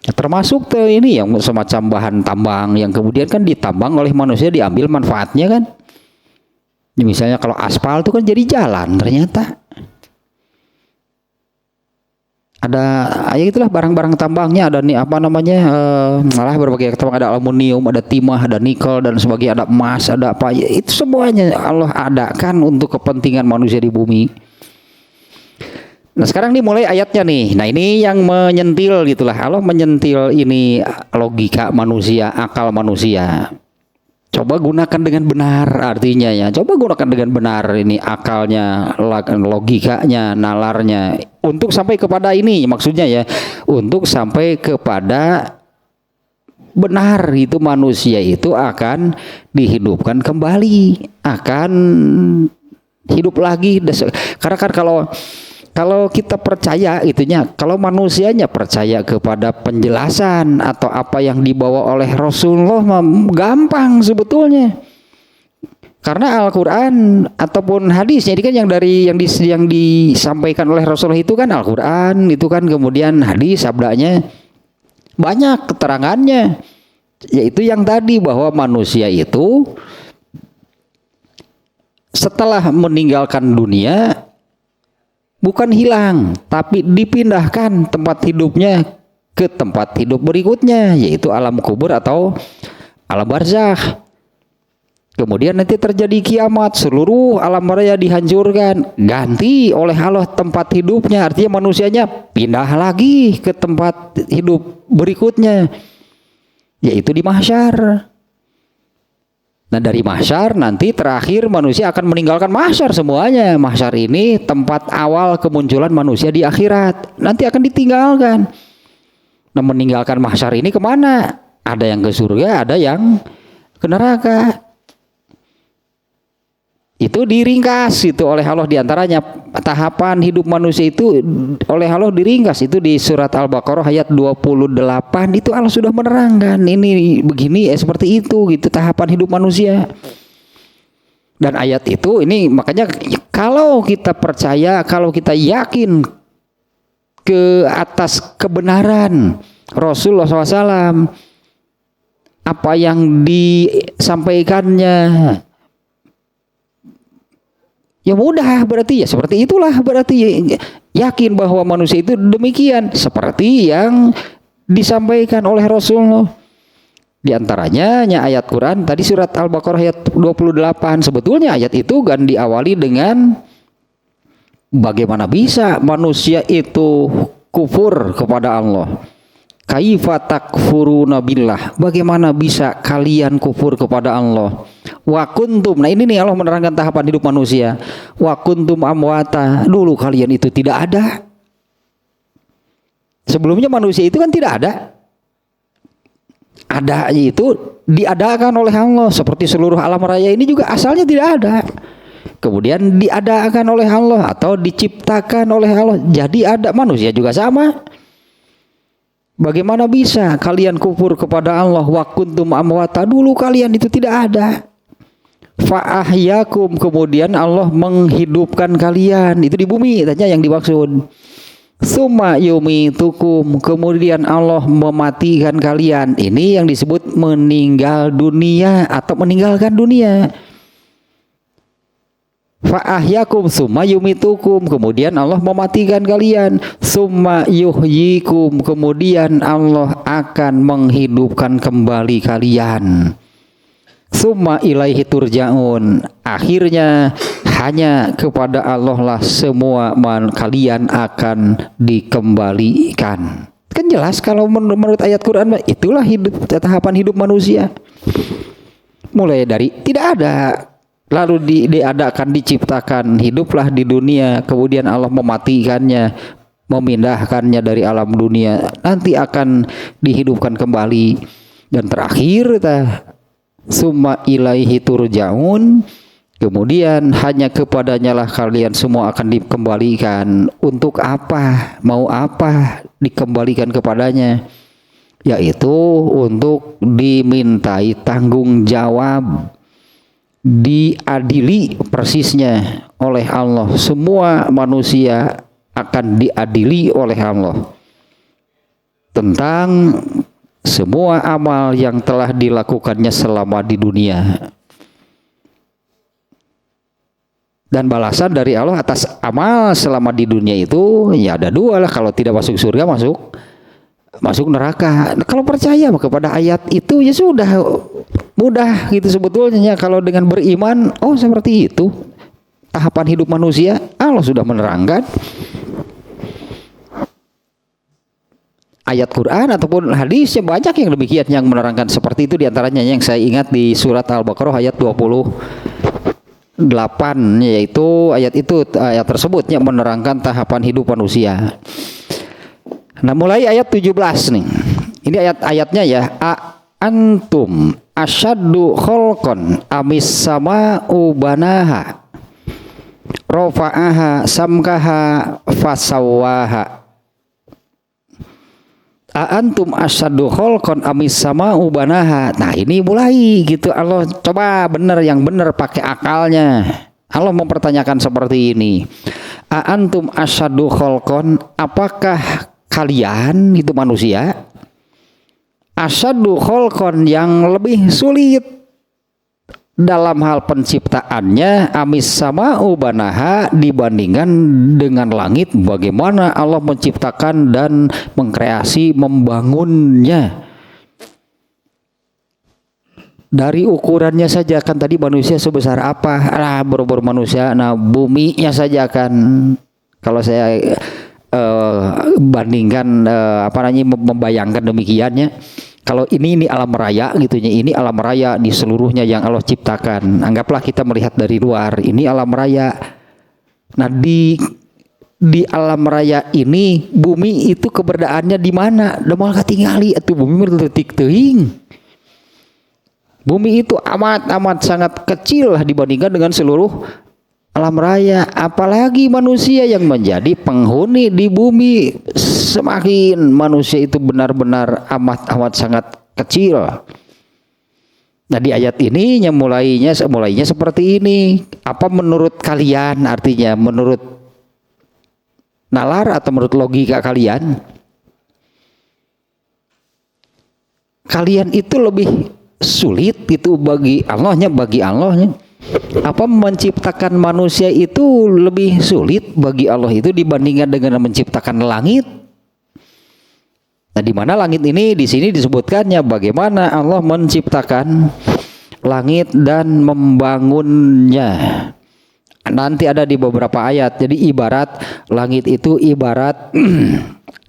S1: termasuk ini yang semacam bahan tambang yang kemudian kan ditambang oleh manusia, diambil manfaatnya kan. Misalnya kalau aspal itu kan jadi jalan, ternyata ada ya itulah barang-barang tambangnya, ada nih malah berbagai tambang, ada aluminium, ada timah, ada nikel dan sebagainya, ada emas, ada apa ya, itu semuanya Allah adakan untuk kepentingan manusia di bumi. Nah sekarang nih mulai ayatnya nih. Nah ini yang menyentil gitulah, Allah menyentil ini logika manusia, akal manusia. Coba gunakan dengan benar, artinya ya. Coba gunakan dengan benar ini akalnya, logikanya, nalarnya untuk sampai kepada ini, maksudnya ya, untuk sampai kepada benar itu manusia itu akan dihidupkan kembali, akan hidup lagi. Karena kan kalau kita percaya itunya, kalau manusianya percaya kepada penjelasan atau apa yang dibawa oleh Rasulullah, gampang sebetulnya. Karena Al-Qur'an ataupun hadis, jadi kan yang disampaikan oleh Rasulullah itu kan Al-Qur'an, itu kan kemudian hadis sabdanya banyak keterangannya, yaitu yang tadi bahwa manusia itu setelah meninggalkan dunia bukan hilang, tapi dipindahkan tempat hidupnya ke tempat hidup berikutnya, yaitu alam kubur atau alam barzakh. Kemudian nanti terjadi kiamat, seluruh alam raya dihancurkan, ganti oleh Allah tempat hidupnya, artinya manusianya pindah lagi ke tempat hidup berikutnya, yaitu di mahsyar. Nah dari mahsyar nanti terakhir manusia akan meninggalkan mahsyar semuanya. Mahsyar ini tempat awal kemunculan manusia di akhirat, nanti akan ditinggalkan. Nah meninggalkan mahsyar ini kemana? Ada yang ke surga, ada yang ke neraka. itu diringkas itu oleh Allah, diantaranya tahapan hidup manusia itu oleh Allah diringkas itu di surat Al-Baqarah ayat 28. Itu Allah sudah menerangkan ini begini seperti itu gitu tahapan hidup manusia. Dan ayat itu ini makanya kalau kita percaya, kalau kita yakin ke atas kebenaran Rasulullah SAW, apa yang disampaikannya, ya mudah berarti ya seperti itulah, berarti yakin bahwa manusia itu demikian seperti yang disampaikan oleh Rasulullah. Di antaranya ayat Quran tadi surat Al-Baqarah ayat 28. Sebetulnya ayat itu kan diawali dengan bagaimana bisa manusia itu kufur kepada Allah. Kaifa takfuruna billah, bagaimana bisa kalian kufur kepada Allah. Wa kuntum, nah ini nih Allah menerangkan tahapan hidup manusia. Wa kuntum amwata, dulu kalian itu tidak ada. Sebelumnya manusia itu kan tidak ada. Adanya itu diadakan oleh Allah, seperti seluruh alam raya ini juga asalnya tidak ada. Kemudian diadakan oleh Allah atau diciptakan oleh Allah, jadi ada. Manusia juga sama. Bagaimana bisa kalian kufur kepada Allah? Wa kuntum amwata, dulu kalian itu tidak ada. Fa ahyakum, kemudian Allah menghidupkan kalian, itu di bumi tanya yang dimaksud. Summa yumitukum, kemudian Allah mematikan kalian. Ini yang disebut meninggal dunia atau meninggalkan dunia. Fa ahyakum summa yumitukum, kemudian Allah mematikan kalian. Summa yuhyikum, kemudian Allah akan menghidupkan kembali kalian. Summa ilaihi turja'un, akhirnya hanya kepada Allah lah semua kalian akan dikembalikan. Kan jelas kalau menurut ayat Quran, itulah hidup, tahapan hidup manusia. Mulai dari tidak ada, lalu diadakan, diciptakan, hiduplah di dunia, kemudian Allah mematikannya, memindahkannya dari alam dunia, nanti akan dihidupkan kembali, dan terakhir summa ilaihi turja'un, kemudian hanya kepadanya lah kalian semua akan dikembalikan. Untuk apa? Mau apa dikembalikan kepadanya? Yaitu untuk dimintai tanggung jawab, diadili persisnya oleh Allah. Semua manusia akan diadili oleh Allah tentang semua amal yang telah dilakukannya selama di dunia. Dan balasan dari Allah atas amal selama di dunia itu ya ada dua lah. Kalau tidak masuk surga, masuk neraka. Kalau percaya kepada ayat itu ya sudah mudah gitu sebetulnya. Kalau dengan beriman, oh seperti itu tahapan hidup manusia, Allah sudah menerangkan. Ayat Quran ataupun hadis yang banyak yang demikian yang menerangkan seperti itu. Diantaranya yang saya ingat di surat Al-Baqarah ayat 28, yaitu ayat tersebut yang menerangkan tahapan hidup manusia. Nah mulai ayat 17 nih, ini ayat-ayatnya ya. Antum asyaddu khalqan amis sama'u banaha rafa'aha samkaha fasawwaha. Antum asyaddu khalqan amis sama'u banaha. Nah ini mulai gitu Allah coba yang benar pakai akalnya. Allah mempertanyakan seperti ini. Antum asyaddu khalqan, apakah kalian itu manusia asyaddu khalqan yang lebih sulit dalam hal penciptaannya amis sama'u banaha dibandingkan dengan langit, bagaimana Allah menciptakan dan mengkreasi, membangunnya. Dari ukurannya saja kan tadi manusia sebesar apa, berobor manusia. Nah buminya saja kan kalau saya bandingkan membayangkan demikiannya. Kalau ini alam raya gitunya, ini alam raya di seluruhnya yang Allah ciptakan. Anggaplah kita melihat dari luar, ini alam raya. Nah di alam raya ini bumi itu keberadaannya di mana? Da moal katingali atuh bumi mah leutik teuing. Bumi itu amat sangat kecil dibandingkan dengan seluruh alam raya, apalagi manusia yang menjadi penghuni di bumi. Semakin manusia itu benar-benar amat sangat kecil. Nah, di ayat ini mulainya seperti ini. Apa menurut kalian, artinya menurut nalar atau menurut logika kalian, kalian itu lebih sulit itu bagi Allahnya, apa menciptakan manusia itu lebih sulit bagi Allah itu dibandingkan dengan menciptakan langit? Nah, di mana langit ini di sini disebutkannya bagaimana Allah menciptakan langit dan membangunnya. Nanti ada di beberapa ayat. Jadi ibarat langit itu ibarat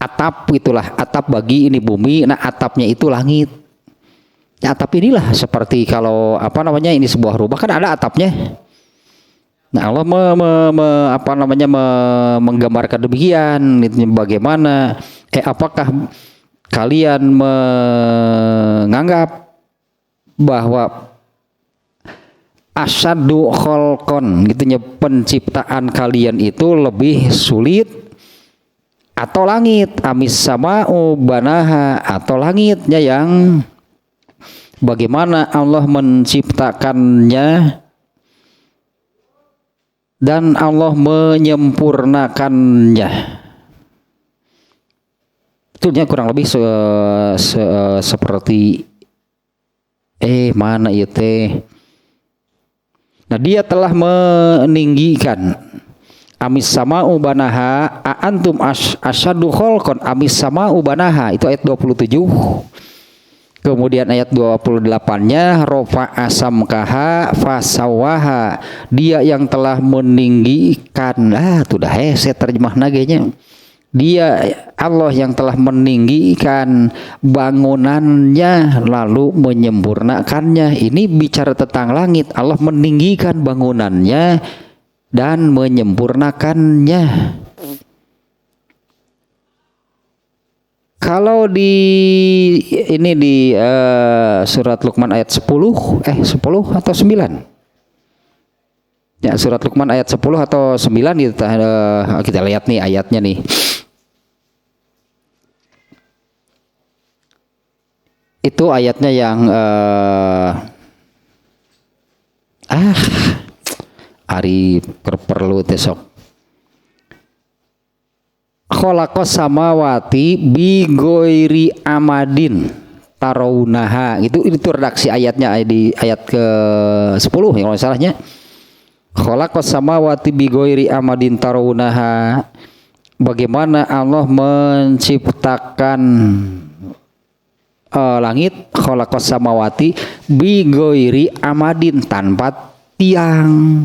S1: atap, itulah atap bagi ini bumi. Nah, atapnya itu langit. Nah, atap inilah seperti kalau ini sebuah rumah kan ada atapnya. Nah, Allah menggambarkan demikian. Bagaimana? Apakah kalian menganggap bahwa asyaddu kholqon gitunya penciptaan kalian itu lebih sulit atau langit? Amis sama'u banaha, atau langitnya yang bagaimana Allah menciptakannya dan Allah menyempurnakannya. Itunya kurang lebih seperti mana ya teh. Nah, dia telah meninggikan amis sama'u banaha antum asyaddu khalqan amis sama'u banaha, itu ayat 27. Kemudian ayat 28-nya rofa asamkaha fasawaha, dia yang telah meninggikan. Sudah saya terjemah nagenya. Dia Allah yang telah meninggikan bangunannya lalu menyempurnakannya. Ini bicara tentang langit. Allah meninggikan bangunannya dan menyempurnakannya. Kalau di surat Luqman ayat 10 atau 9. Ya, surat Luqman ayat 10 atau 9 kita lihat nih ayatnya nih. Itu ayatnya yang hari perlu besok. Khalaqas samawati bi ghairi amadin tarawunaha. Itu redaksi ayatnya di ayat ke-10 ya kalau salahnya. Khalaqas samawati bi ghairi amadin tarawunaha. Bagaimana Allah menciptakan langit, khalaqas samawati bi ghairi amadin, tanpa tiang.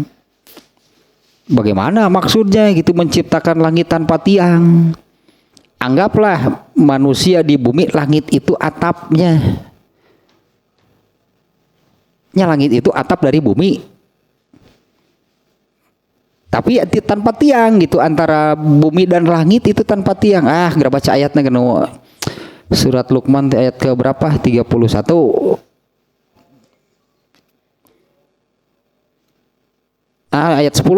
S1: Bagaimana maksudnya gitu menciptakan langit tanpa tiang? Anggaplah manusia di bumi, langit itu atapnya. Langit itu atap dari bumi. Tapi tanpa tiang gitu, antara bumi dan langit itu tanpa tiang. Geura baca ayatnya kena. Surat Luqman ayat ke berapa? 31. Ayat 10.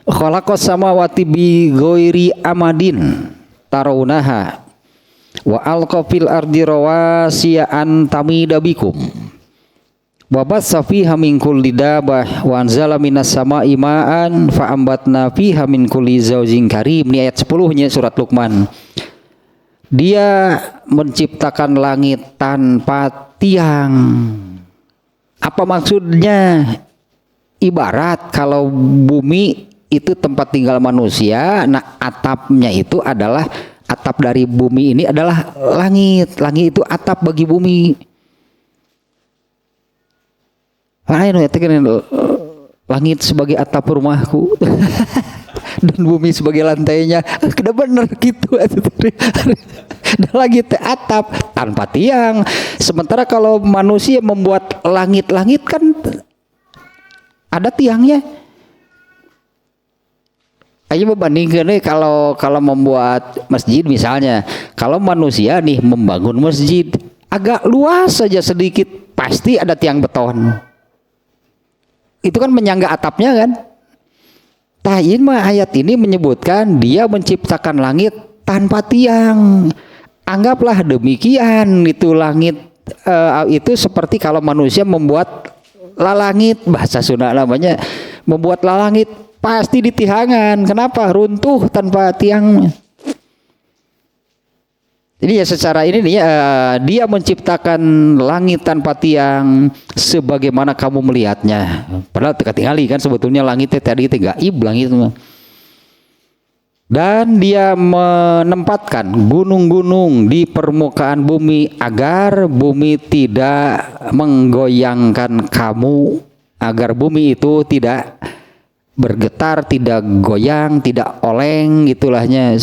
S1: Khalaqas samawati bi ghairi amadin tarawunaha wa alqa fil ardi rawasiya an tamida bikum wa bassa fiha min kulli dabah wa anzala minas sama'i ma'an fa ambatna fiha min kulli zaujin karim. Ini ayat 10-nya surat Luqman. Dia menciptakan langit tanpa tiang. Apa maksudnya? Ibarat kalau bumi itu tempat tinggal manusia, nah atapnya itu adalah atap dari bumi ini adalah langit. Langit itu atap bagi bumi. Langit sebagai atap rumahku. Dan bumi sebagai lantainya. Kena bener gitu. Langit atap tanpa tiang. Sementara kalau manusia membuat langit-langit kan ada tiangnya. Ayo membandingkan nih, kalau membuat masjid misalnya, kalau manusia nih membangun masjid, agak luas saja sedikit pasti ada tiang beton. Itu kan menyangga atapnya kan. Tahin mah ayat ini menyebutkan dia menciptakan langit tanpa tiang. Anggaplah demikian itu langit itu seperti kalau manusia membuat lalangit, bahasa Sunda namanya membuat lalangit pasti di tiangan. Kenapa? Runtuh tanpa tiang. Jadi ya secara ini nih dia menciptakan langit tanpa tiang sebagaimana kamu melihatnya. Padahal ketinggali kan sebetulnya langitnya tadi itu gaib langit. Dan dia menempatkan gunung-gunung di permukaan bumi agar bumi tidak menggoyangkan kamu, agar bumi itu tidak bergetar, tidak goyang, tidak oleng gitulahnya.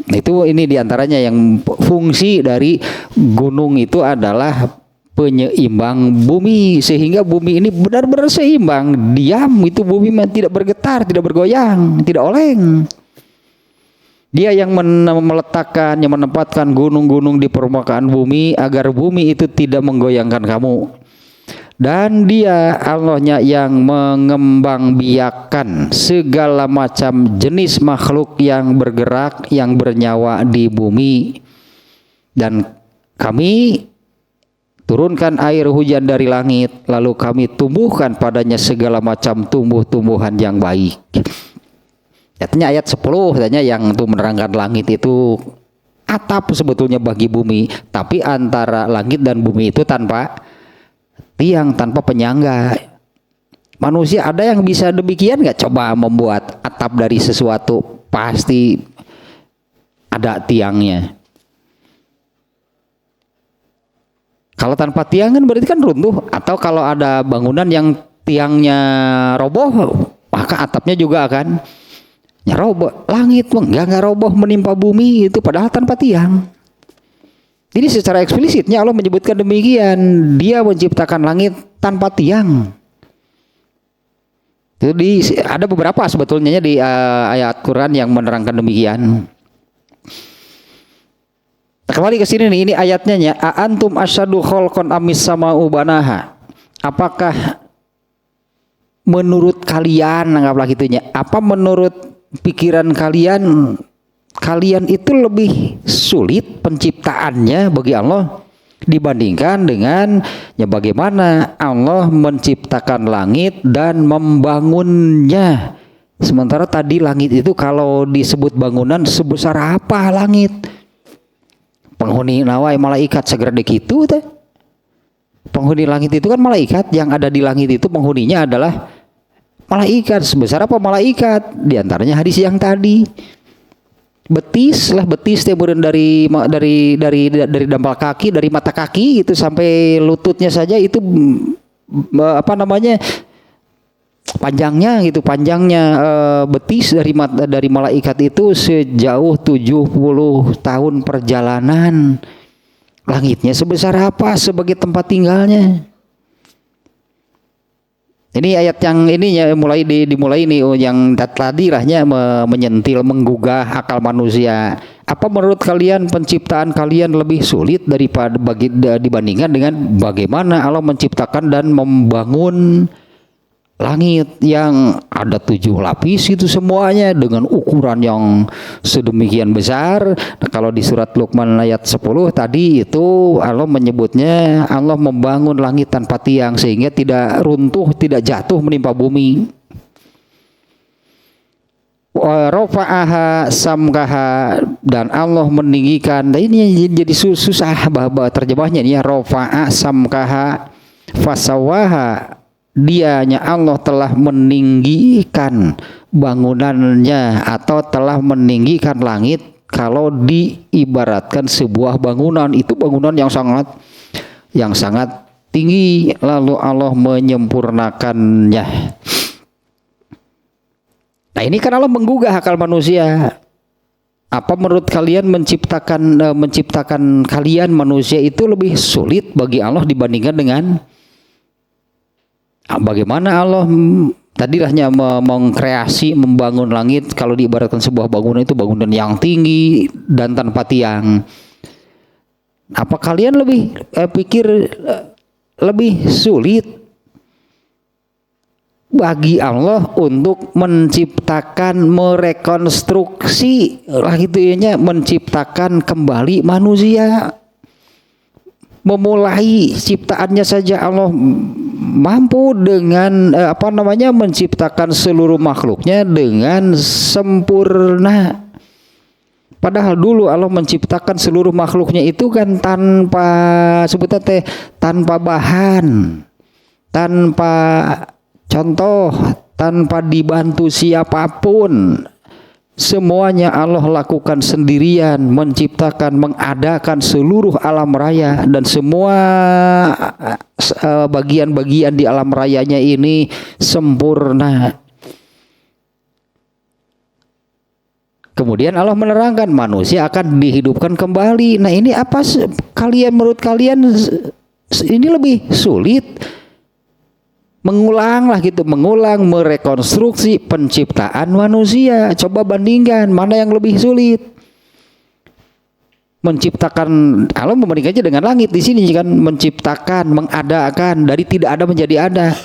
S1: Itu ini diantaranya yang fungsi dari gunung itu adalah penyeimbang bumi, sehingga bumi ini benar-benar seimbang, diam, itu bumi tidak bergetar, tidak bergoyang, tidak oleng. Dia yang meletakkan, yang menempatkan gunung-gunung di permukaan bumi agar bumi itu tidak menggoyangkan kamu. Dan dia Allahnya yang mengembangbiakkan segala macam jenis makhluk yang bergerak, yang bernyawa di bumi. Dan kami turunkan air hujan dari langit, lalu kami tumbuhkan padanya segala macam tumbuh-tumbuhan yang baik. Katanya ayat 10 katanya yang itu menerangkan langit itu atap sebetulnya bagi bumi, tapi antara langit dan bumi itu tanpa tiang, tanpa penyangga. Manusia ada yang bisa demikian nggak? Coba membuat atap dari sesuatu, pasti ada tiangnya. Kalau tanpa tiang kan berarti kan runtuh. Atau kalau ada bangunan yang tiangnya roboh, maka atapnya juga akan roboh. Langit nggak roboh menimpa bumi itu padahal tanpa tiang. Jadi secara eksplisitnya Allah menyebutkan demikian. Dia menciptakan langit tanpa tiang. Itu ada beberapa sebetulnya di ayat Quran yang menerangkan demikian. Kembali ke sini nih, ini ayatnya antum asyadu khalqan amis sama'u banaha. Apakah menurut kalian, anggaplah gitunya, apa menurut pikiran kalian itu lebih sulit penciptaannya bagi Allah dibandingkan dengan bagaimana Allah menciptakan langit dan membangunnya. Sementara tadi langit itu kalau disebut bangunan sebesar apa langit? Penghuni nawai malaikat segera dikitu teh. Penghuni langit itu kan malaikat, yang ada di langit itu penghuninya adalah malaikat. Sebesar apa malaikat? Di antaranya hadis yang tadi. Betis kemudian dari dampal kaki, dari mata kaki itu sampai lututnya saja itu panjangnya betis dari malaikat itu sejauh 70 tahun perjalanan. Langitnya sebesar apa sebagai tempat tinggalnya? Ini ayat yang ini dimulai ini yang tadi lahnya menyentil, menggugah akal manusia. Apa menurut kalian penciptaan kalian lebih sulit dibandingkan dengan bagaimana Allah menciptakan dan membangun langit yang ada 7 lapis itu semuanya dengan ukuran yang sedemikian besar. Nah, kalau di surat Luqman ayat 10 tadi itu Allah menyebutnya Allah membangun langit tanpa tiang sehingga tidak runtuh, tidak jatuh menimpa bumi. Rafa'aha samkaha, dan Allah meninggikan. Nah, ini jadi susah terjemahnya nih ya. Rafa'a samkaha fasawaha, dianya Allah telah meninggikan bangunannya atau telah meninggikan langit. Kalau diibaratkan sebuah bangunan, itu bangunan yang sangat tinggi, lalu Allah menyempurnakannya. Nah, ini kan Allah menggugah akal manusia. Apa menurut kalian menciptakan kalian manusia itu lebih sulit bagi Allah dibandingkan dengan bagaimana Allah tadilahnya mengkreasi, membangun langit? Kalau diibaratkan sebuah bangunan itu bangunan yang tinggi dan tanpa tiang. Apa kalian lebih pikir lebih sulit bagi Allah untuk menciptakan, merekonstruksi lah gitu ya, menciptakan kembali manusia? Memulai ciptaannya saja Allah mampu dengan menciptakan seluruh makhluknya dengan sempurna. Padahal dulu Allah menciptakan seluruh makhluknya itu kan tanpa sebutan tanpa bahan, tanpa contoh, tanpa dibantu siapapun. Semuanya Allah lakukan sendirian, menciptakan, mengadakan seluruh alam raya, dan semua bagian-bagian di alam rayanya ini sempurna. Kemudian Allah menerangkan manusia akan dihidupkan kembali. Nah ini apa menurut kalian ini lebih sulit? Mengulang merekonstruksi penciptaan manusia. Coba bandingkan mana yang lebih sulit. Menciptakan, Allah membandingkannya dengan langit di sini kan, menciptakan, mengadakan dari tidak ada menjadi ada.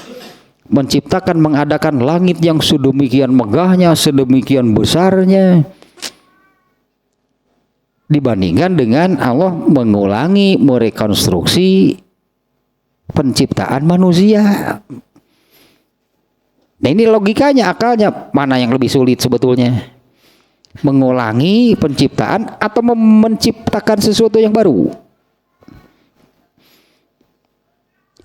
S1: Menciptakan, mengadakan langit yang sedemikian megahnya, sedemikian besarnya, dibandingkan dengan Allah mengulangi, merekonstruksi penciptaan manusia. Nah ini logikanya, akalnya, mana yang lebih sulit sebetulnya? Mengulangi penciptaan atau menciptakan sesuatu yang baru?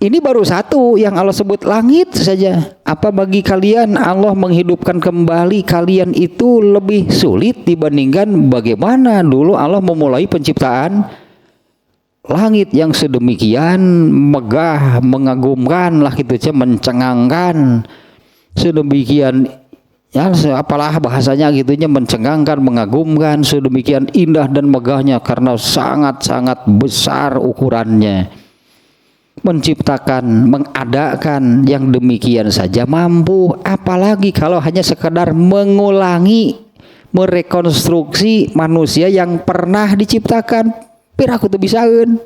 S1: Ini baru satu yang Allah sebut langit saja. Apa bagi kalian Allah menghidupkan kembali kalian itu lebih sulit dibandingkan bagaimana dulu Allah memulai penciptaan langit yang sedemikian megah, mengagumkan lah gitu aja, mencengangkan, sedemikian ya apalah bahasanya gitunya, mencengangkan, mengagumkan, sedemikian indah dan megahnya karena sangat-sangat besar ukurannya. Menciptakan, mengadakan yang demikian saja mampu, apalagi kalau hanya sekedar mengulangi, merekonstruksi manusia yang pernah diciptakan. Piraku tuh bisaeun.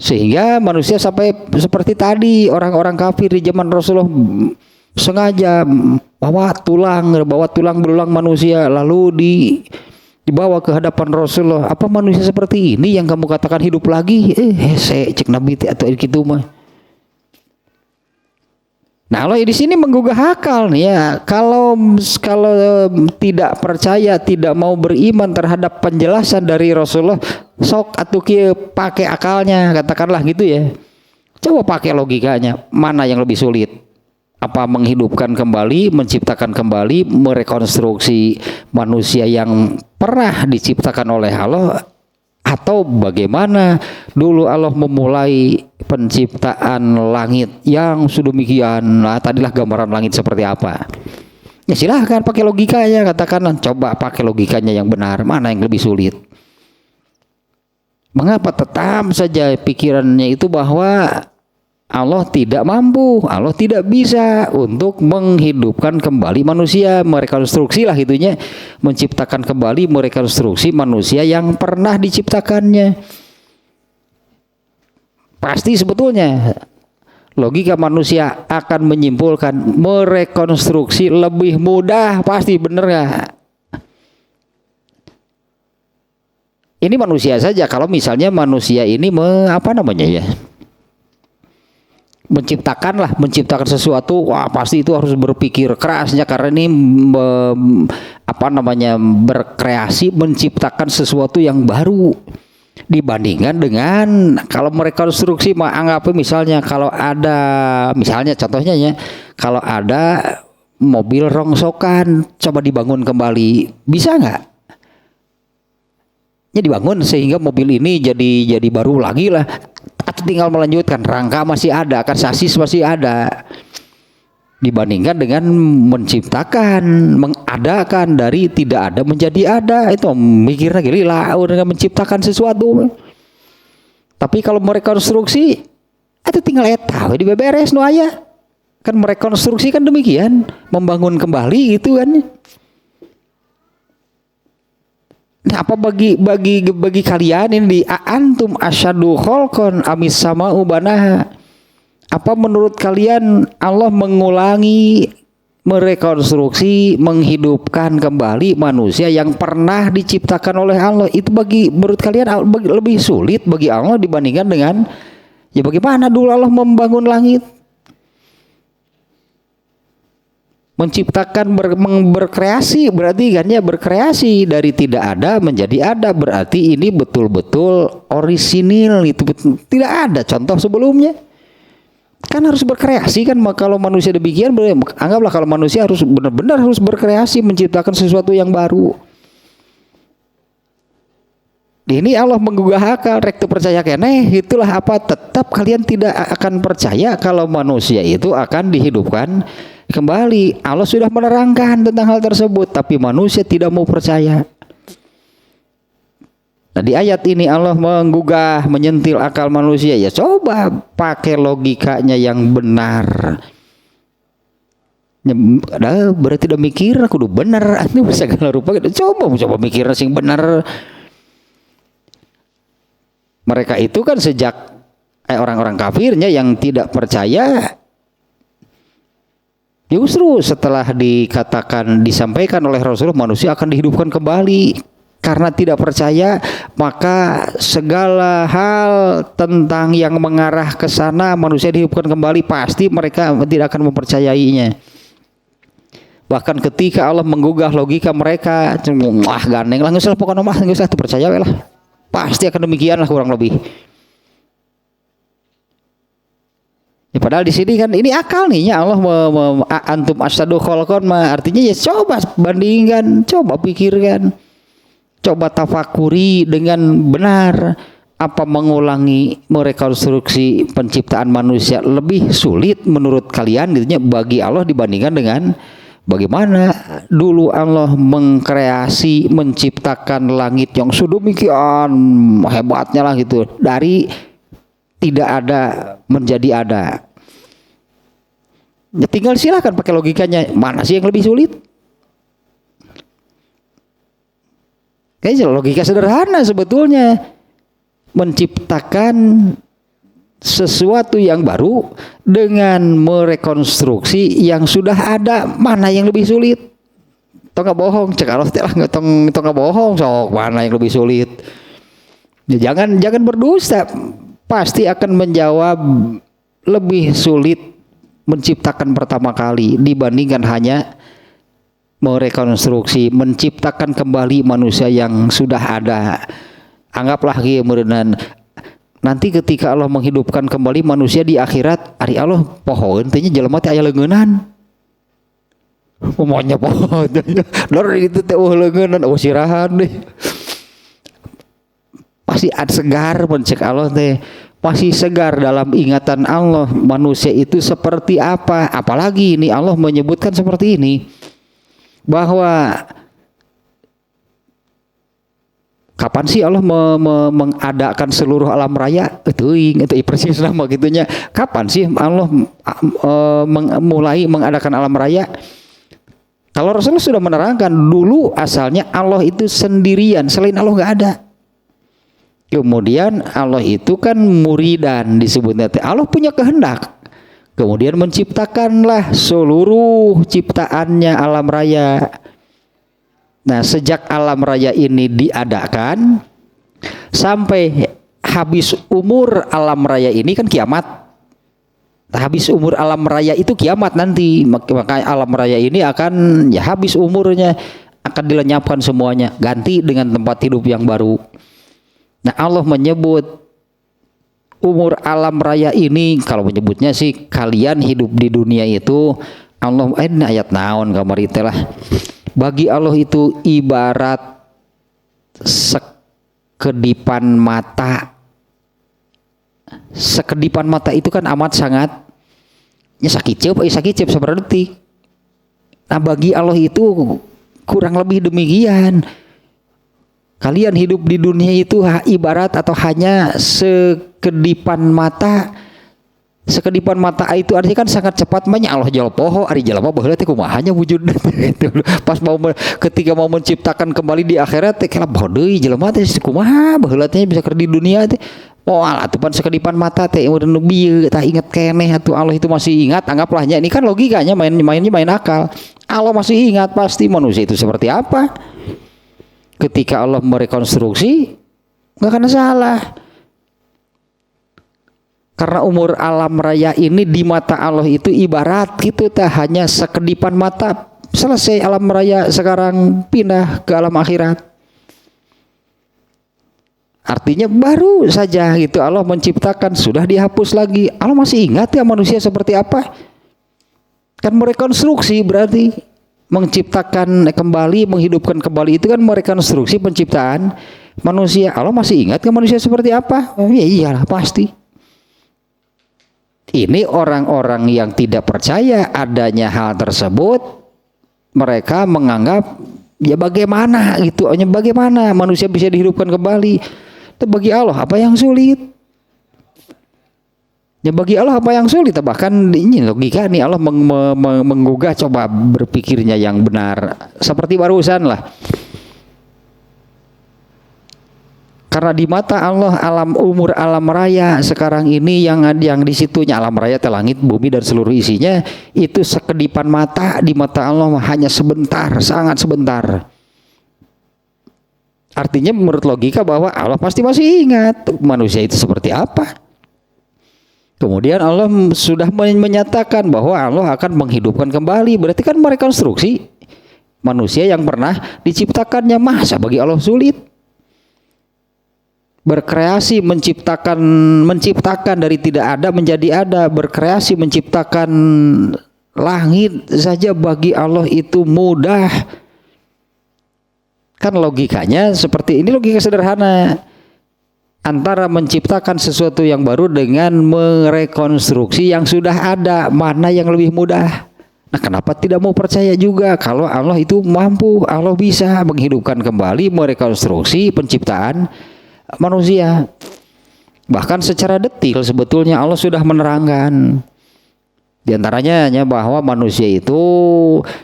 S1: Sehingga manusia sampai seperti tadi orang-orang kafir di zaman Rasulullah sengaja bawa tulang belulang manusia lalu dibawa ke hadapan Rasulullah. Apa manusia seperti ini yang kamu katakan hidup lagi? Cek Nabi atau gitu mah. Nah, Allah di sini menggugah akal nih ya. Kalau tidak percaya, tidak mau beriman terhadap penjelasan dari Rasulullah, sok atuh kieu pakai akalnya, katakanlah gitu ya. Coba pakai logikanya, mana yang lebih sulit? Apa menghidupkan kembali, menciptakan kembali, merekonstruksi manusia yang pernah diciptakan oleh Allah, atau bagaimana dulu Allah memulai penciptaan langit yang sedemikian? Nah, tadilah gambaran langit seperti apa? Ya silahkan pakai logikanya, katakanlah, coba pakai logikanya yang benar, mana yang lebih sulit? Mengapa tetap saja pikirannya itu bahwa Allah tidak mampu, Allah tidak bisa untuk menghidupkan kembali manusia, merekonstruksi lah gitunya, menciptakan kembali, merekonstruksi manusia yang pernah diciptakannya. Pasti sebetulnya logika manusia akan menyimpulkan merekonstruksi lebih mudah, pasti bener nggak? Ini manusia saja, kalau misalnya manusia ini menciptakan sesuatu, wah pasti itu harus berpikir kerasnya karena ini berkreasi, menciptakan sesuatu yang baru dibandingkan dengan kalau merekonstruksi. Anggapnya misalnya kalau ada, misalnya contohnya ya, kalau ada mobil rongsokan coba dibangun kembali, bisa nggak? Ya dibangun sehingga mobil ini jadi baru lagi lah, atau tinggal melanjutkan, rangka masih ada kan, sasis masih ada, dibandingkan dengan menciptakan, mengadakan dari tidak ada menjadi ada. Itu mikirnya gila dengan menciptakan sesuatu. Tapi kalau merekonstruksi itu tinggal eta di beberes nu aya kan, merekonstruksi kan demikian, membangun kembali itu kan. Nah, apa bagi kalian ini di antum asyadu khalqan amis sama'u banaha? Apa menurut kalian Allah mengulangi, merekonstruksi, menghidupkan kembali manusia yang pernah diciptakan oleh Allah? Itu menurut kalian lebih sulit bagi Allah dibandingkan dengan ya bagaimana dulu Allah membangun langit, menciptakan, berkreasi, berarti kan ya berkreasi dari tidak ada menjadi ada, berarti ini betul-betul orisinil, itu tidak ada contoh sebelumnya. Kan harus berkreasi kan, kalau manusia demikian, anggaplah kalau manusia harus benar-benar harus berkreasi, menciptakan sesuatu yang baru. Ini Allah menggugah akal, rek percaya keneh, itulah apa, tetap kalian tidak akan percaya kalau manusia itu akan dihidupkan kembali. Allah sudah menerangkan tentang hal tersebut, tapi manusia tidak mau percaya. Nah, di ayat ini Allah menggugah, menyentil akal manusia. Ya coba pakai logikanya yang benar. Ya, berarti udah mikir aku udah benar. Itu segala rupa. Coba mikir sing benar. Mereka itu kan sejak orang-orang kafirnya yang tidak percaya, justru setelah disampaikan oleh Rasulullah manusia akan dihidupkan kembali. Karena tidak percaya, maka segala hal tentang yang mengarah ke sana manusia dihidupkan kembali, pasti mereka tidak akan mempercayainya. Bahkan ketika Allah menggugah logika mereka, wah gandeng lah, nggak usah pokoknya mah, nggak usah percaya lah, pasti akan demikian lah kurang lebih. Ya, padahal di sini kan ini akal nih ya Allah antum asyadu khalqan, artinya ya coba bandingkan, coba pikirkan. Coba tafakuri dengan benar, apa mengulangi, merekonstruksi penciptaan manusia lebih sulit menurut kalian gitu bagi Allah dibandingkan dengan bagaimana dulu Allah mengkreasi, menciptakan langit yang sedemikian hebatnya lah gitu, dari tidak ada menjadi ada. Ya, tinggal silakan pakai logikanya, mana sih yang lebih sulit? Kayaknya logika sederhana sebetulnya, menciptakan sesuatu yang baru dengan merekonstruksi yang sudah ada, mana yang lebih sulit? Tong nggak bohong, cek Allah lah tong nggak bohong, sok mana yang lebih sulit? Ya, jangan berdusta, pasti akan menjawab lebih sulit menciptakan pertama kali dibandingkan hanya merekonstruksi, menciptakan kembali manusia yang sudah ada. Anggaplah kemudian nanti ketika Allah menghidupkan kembali manusia di akhirat, ari Allah pohon tanya jelema teh aya leungeunnan. Momonya pohon. Lor itu teh leungeunnan sirahan deh. Pasti ada segar mencek Allah teh. Pasti segar dalam ingatan Allah manusia itu seperti apa. Apalagi ini Allah menyebutkan seperti ini, bahwa kapan sih Allah mengadakan seluruh alam raya? Itu persis nama gitunya. Kapan sih Allah mulai mengadakan alam raya? Kalau Rasulullah sudah menerangkan dulu asalnya Allah itu sendirian, selain Allah nggak ada. Kemudian Allah itu kan muridan disebutnya. Allah punya kehendak. Kemudian menciptakanlah seluruh ciptaannya alam raya. Nah, sejak alam raya ini diadakan sampai habis umur alam raya ini kan kiamat. Habis umur alam raya itu kiamat nanti. Maka alam raya ini akan ya habis umurnya, akan dilenyapkan semuanya, ganti dengan tempat hidup yang baru. Nah, Allah menyebut umur alam raya ini, kalau menyebutnya sih kalian hidup di dunia itu, Allah ini ayat naon kamari teh lah. Bagi Allah itu ibarat sekedipan mata. Sekedipan mata itu kan amat sangat ya sakicep sabar detik. Nah, bagi Allah itu kurang lebih demikian. Kalian hidup di dunia itu ibarat atau hanya sekedipan mata, sekedipan mata itu artinya kan sangat cepat banyak Allah jauh poho ari jalma baheula teh kumahanya wujud itu pas ketika mau menciptakan kembali di akhirat teh kala deui jelema teh kumaha baheula teh bisa keur di dunia teh oh atuh pan sekedipan mata teh urang bieu tah inget keneh atuh Allah itu masih ingat anggaplah nya ini kan logikanya main akal Allah masih ingat pasti manusia itu seperti apa ketika Allah merekonstruksi nggak akan salah. Karena umur alam raya ini di mata Allah itu ibarat gitu tak hanya sekedipan mata selesai alam raya sekarang pindah ke alam akhirat. Artinya baru saja gitu Allah menciptakan sudah dihapus lagi. Allah masih ingat ya manusia seperti apa? Kan merekonstruksi berarti menciptakan kembali, menghidupkan kembali itu kan merekonstruksi penciptaan manusia. Allah masih ingat ke manusia seperti apa? Ya iyalah pasti. Ini orang-orang yang tidak percaya adanya hal tersebut, mereka menganggap ya bagaimana gitu, hanya bagaimana manusia bisa dihidupkan kembali. Itu bagi Allah apa yang sulit? Ya bagi Allah apa yang sulit? Bahkan ini logika nih Allah menggugah coba berpikirnya yang benar. Seperti barusan lah. Karena di mata Allah umur alam raya sekarang ini yang di situnya alam raya teh langit, bumi dan seluruh isinya itu sekedipan mata di mata Allah hanya sebentar, sangat sebentar. Artinya menurut logika bahwa Allah pasti masih ingat manusia itu seperti apa. Kemudian Allah sudah menyatakan bahwa Allah akan menghidupkan kembali, berarti kan merekonstruksi manusia yang pernah diciptakannya. Masa bagi Allah sulit? Berkreasi menciptakan dari tidak ada menjadi ada, berkreasi menciptakan langit saja bagi Allah itu mudah. Kan logikanya seperti ini, logika sederhana antara menciptakan sesuatu yang baru dengan merekonstruksi yang sudah ada, mana yang lebih mudah? Nah, kenapa tidak mau percaya juga kalau Allah itu mampu, Allah bisa menghidupkan kembali, merekonstruksi penciptaan manusia. Bahkan secara detil sebetulnya Allah sudah menerangkan. Di antaranya bahwa manusia itu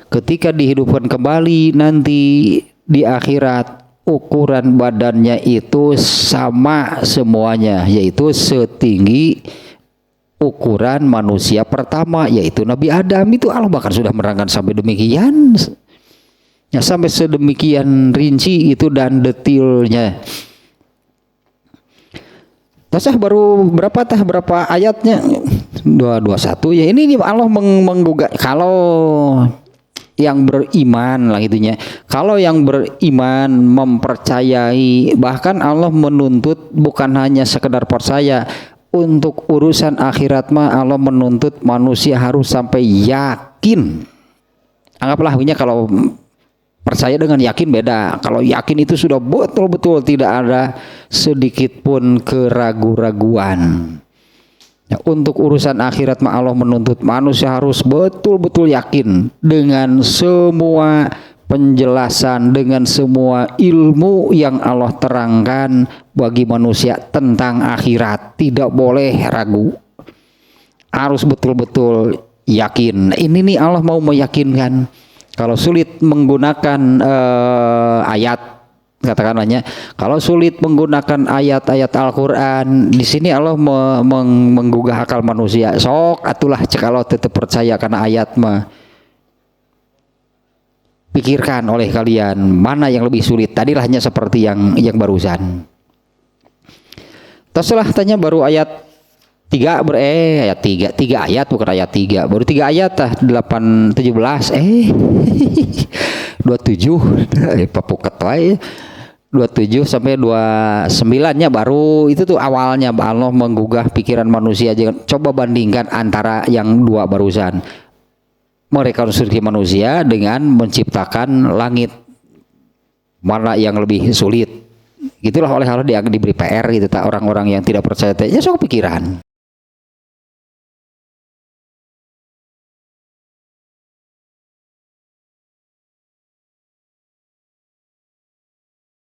S1: ketika dihidupkan kembali nanti di akhirat ukuran badannya itu sama semuanya, yaitu setinggi ukuran manusia pertama yaitu Nabi Adam. Itu Allah bahkan sudah menerangkan sampai demikian. Ya, sampai sedemikian rinci itu dan detilnya. Tasah baru berapa ayatnya 221 ya ini Allah menggugah kalau yang beriman lah gitunya. Kalau yang beriman mempercayai, bahkan Allah menuntut bukan hanya sekedar percaya, untuk urusan akhirat mah Allah menuntut manusia harus sampai yakin. Anggaplah kalau percaya dengan yakin beda. Kalau yakin itu sudah betul-betul tidak ada sedikit pun keraguan-raguan. Ya, untuk urusan akhirat mah Allah menuntut manusia harus betul-betul yakin dengan semua penjelasan, dengan semua ilmu yang Allah terangkan bagi manusia tentang akhirat. Tidak boleh ragu. Harus betul-betul yakin. Ini nih Allah mau meyakinkan. Kalau sulit menggunakan ayat, katakanlahnya, kalau sulit menggunakan ayat-ayat Al-Quran, di sini Allah menggugah akal manusia. Sok, atulah kalau tetap percaya karena ayat mah. Pikirkan oleh kalian mana yang lebih sulit. Tadilah hanya seperti yang barusan. Teruslah tanya baru ayat 3 ayat 3 ayat bukan ayat 3 baru 3 ayat 8 17 27 papuket wae 27 sampai 29 nya baru itu tuh awalnya Allah menggugah pikiran manusia. Jangan coba bandingkan antara yang dua barusan, merekonstruksi manusia dengan menciptakan langit, mana yang lebih sulit. Gitulah oleh Allah diberi PR gitu tak orang-orang yang tidak percaya ya sok pikiran.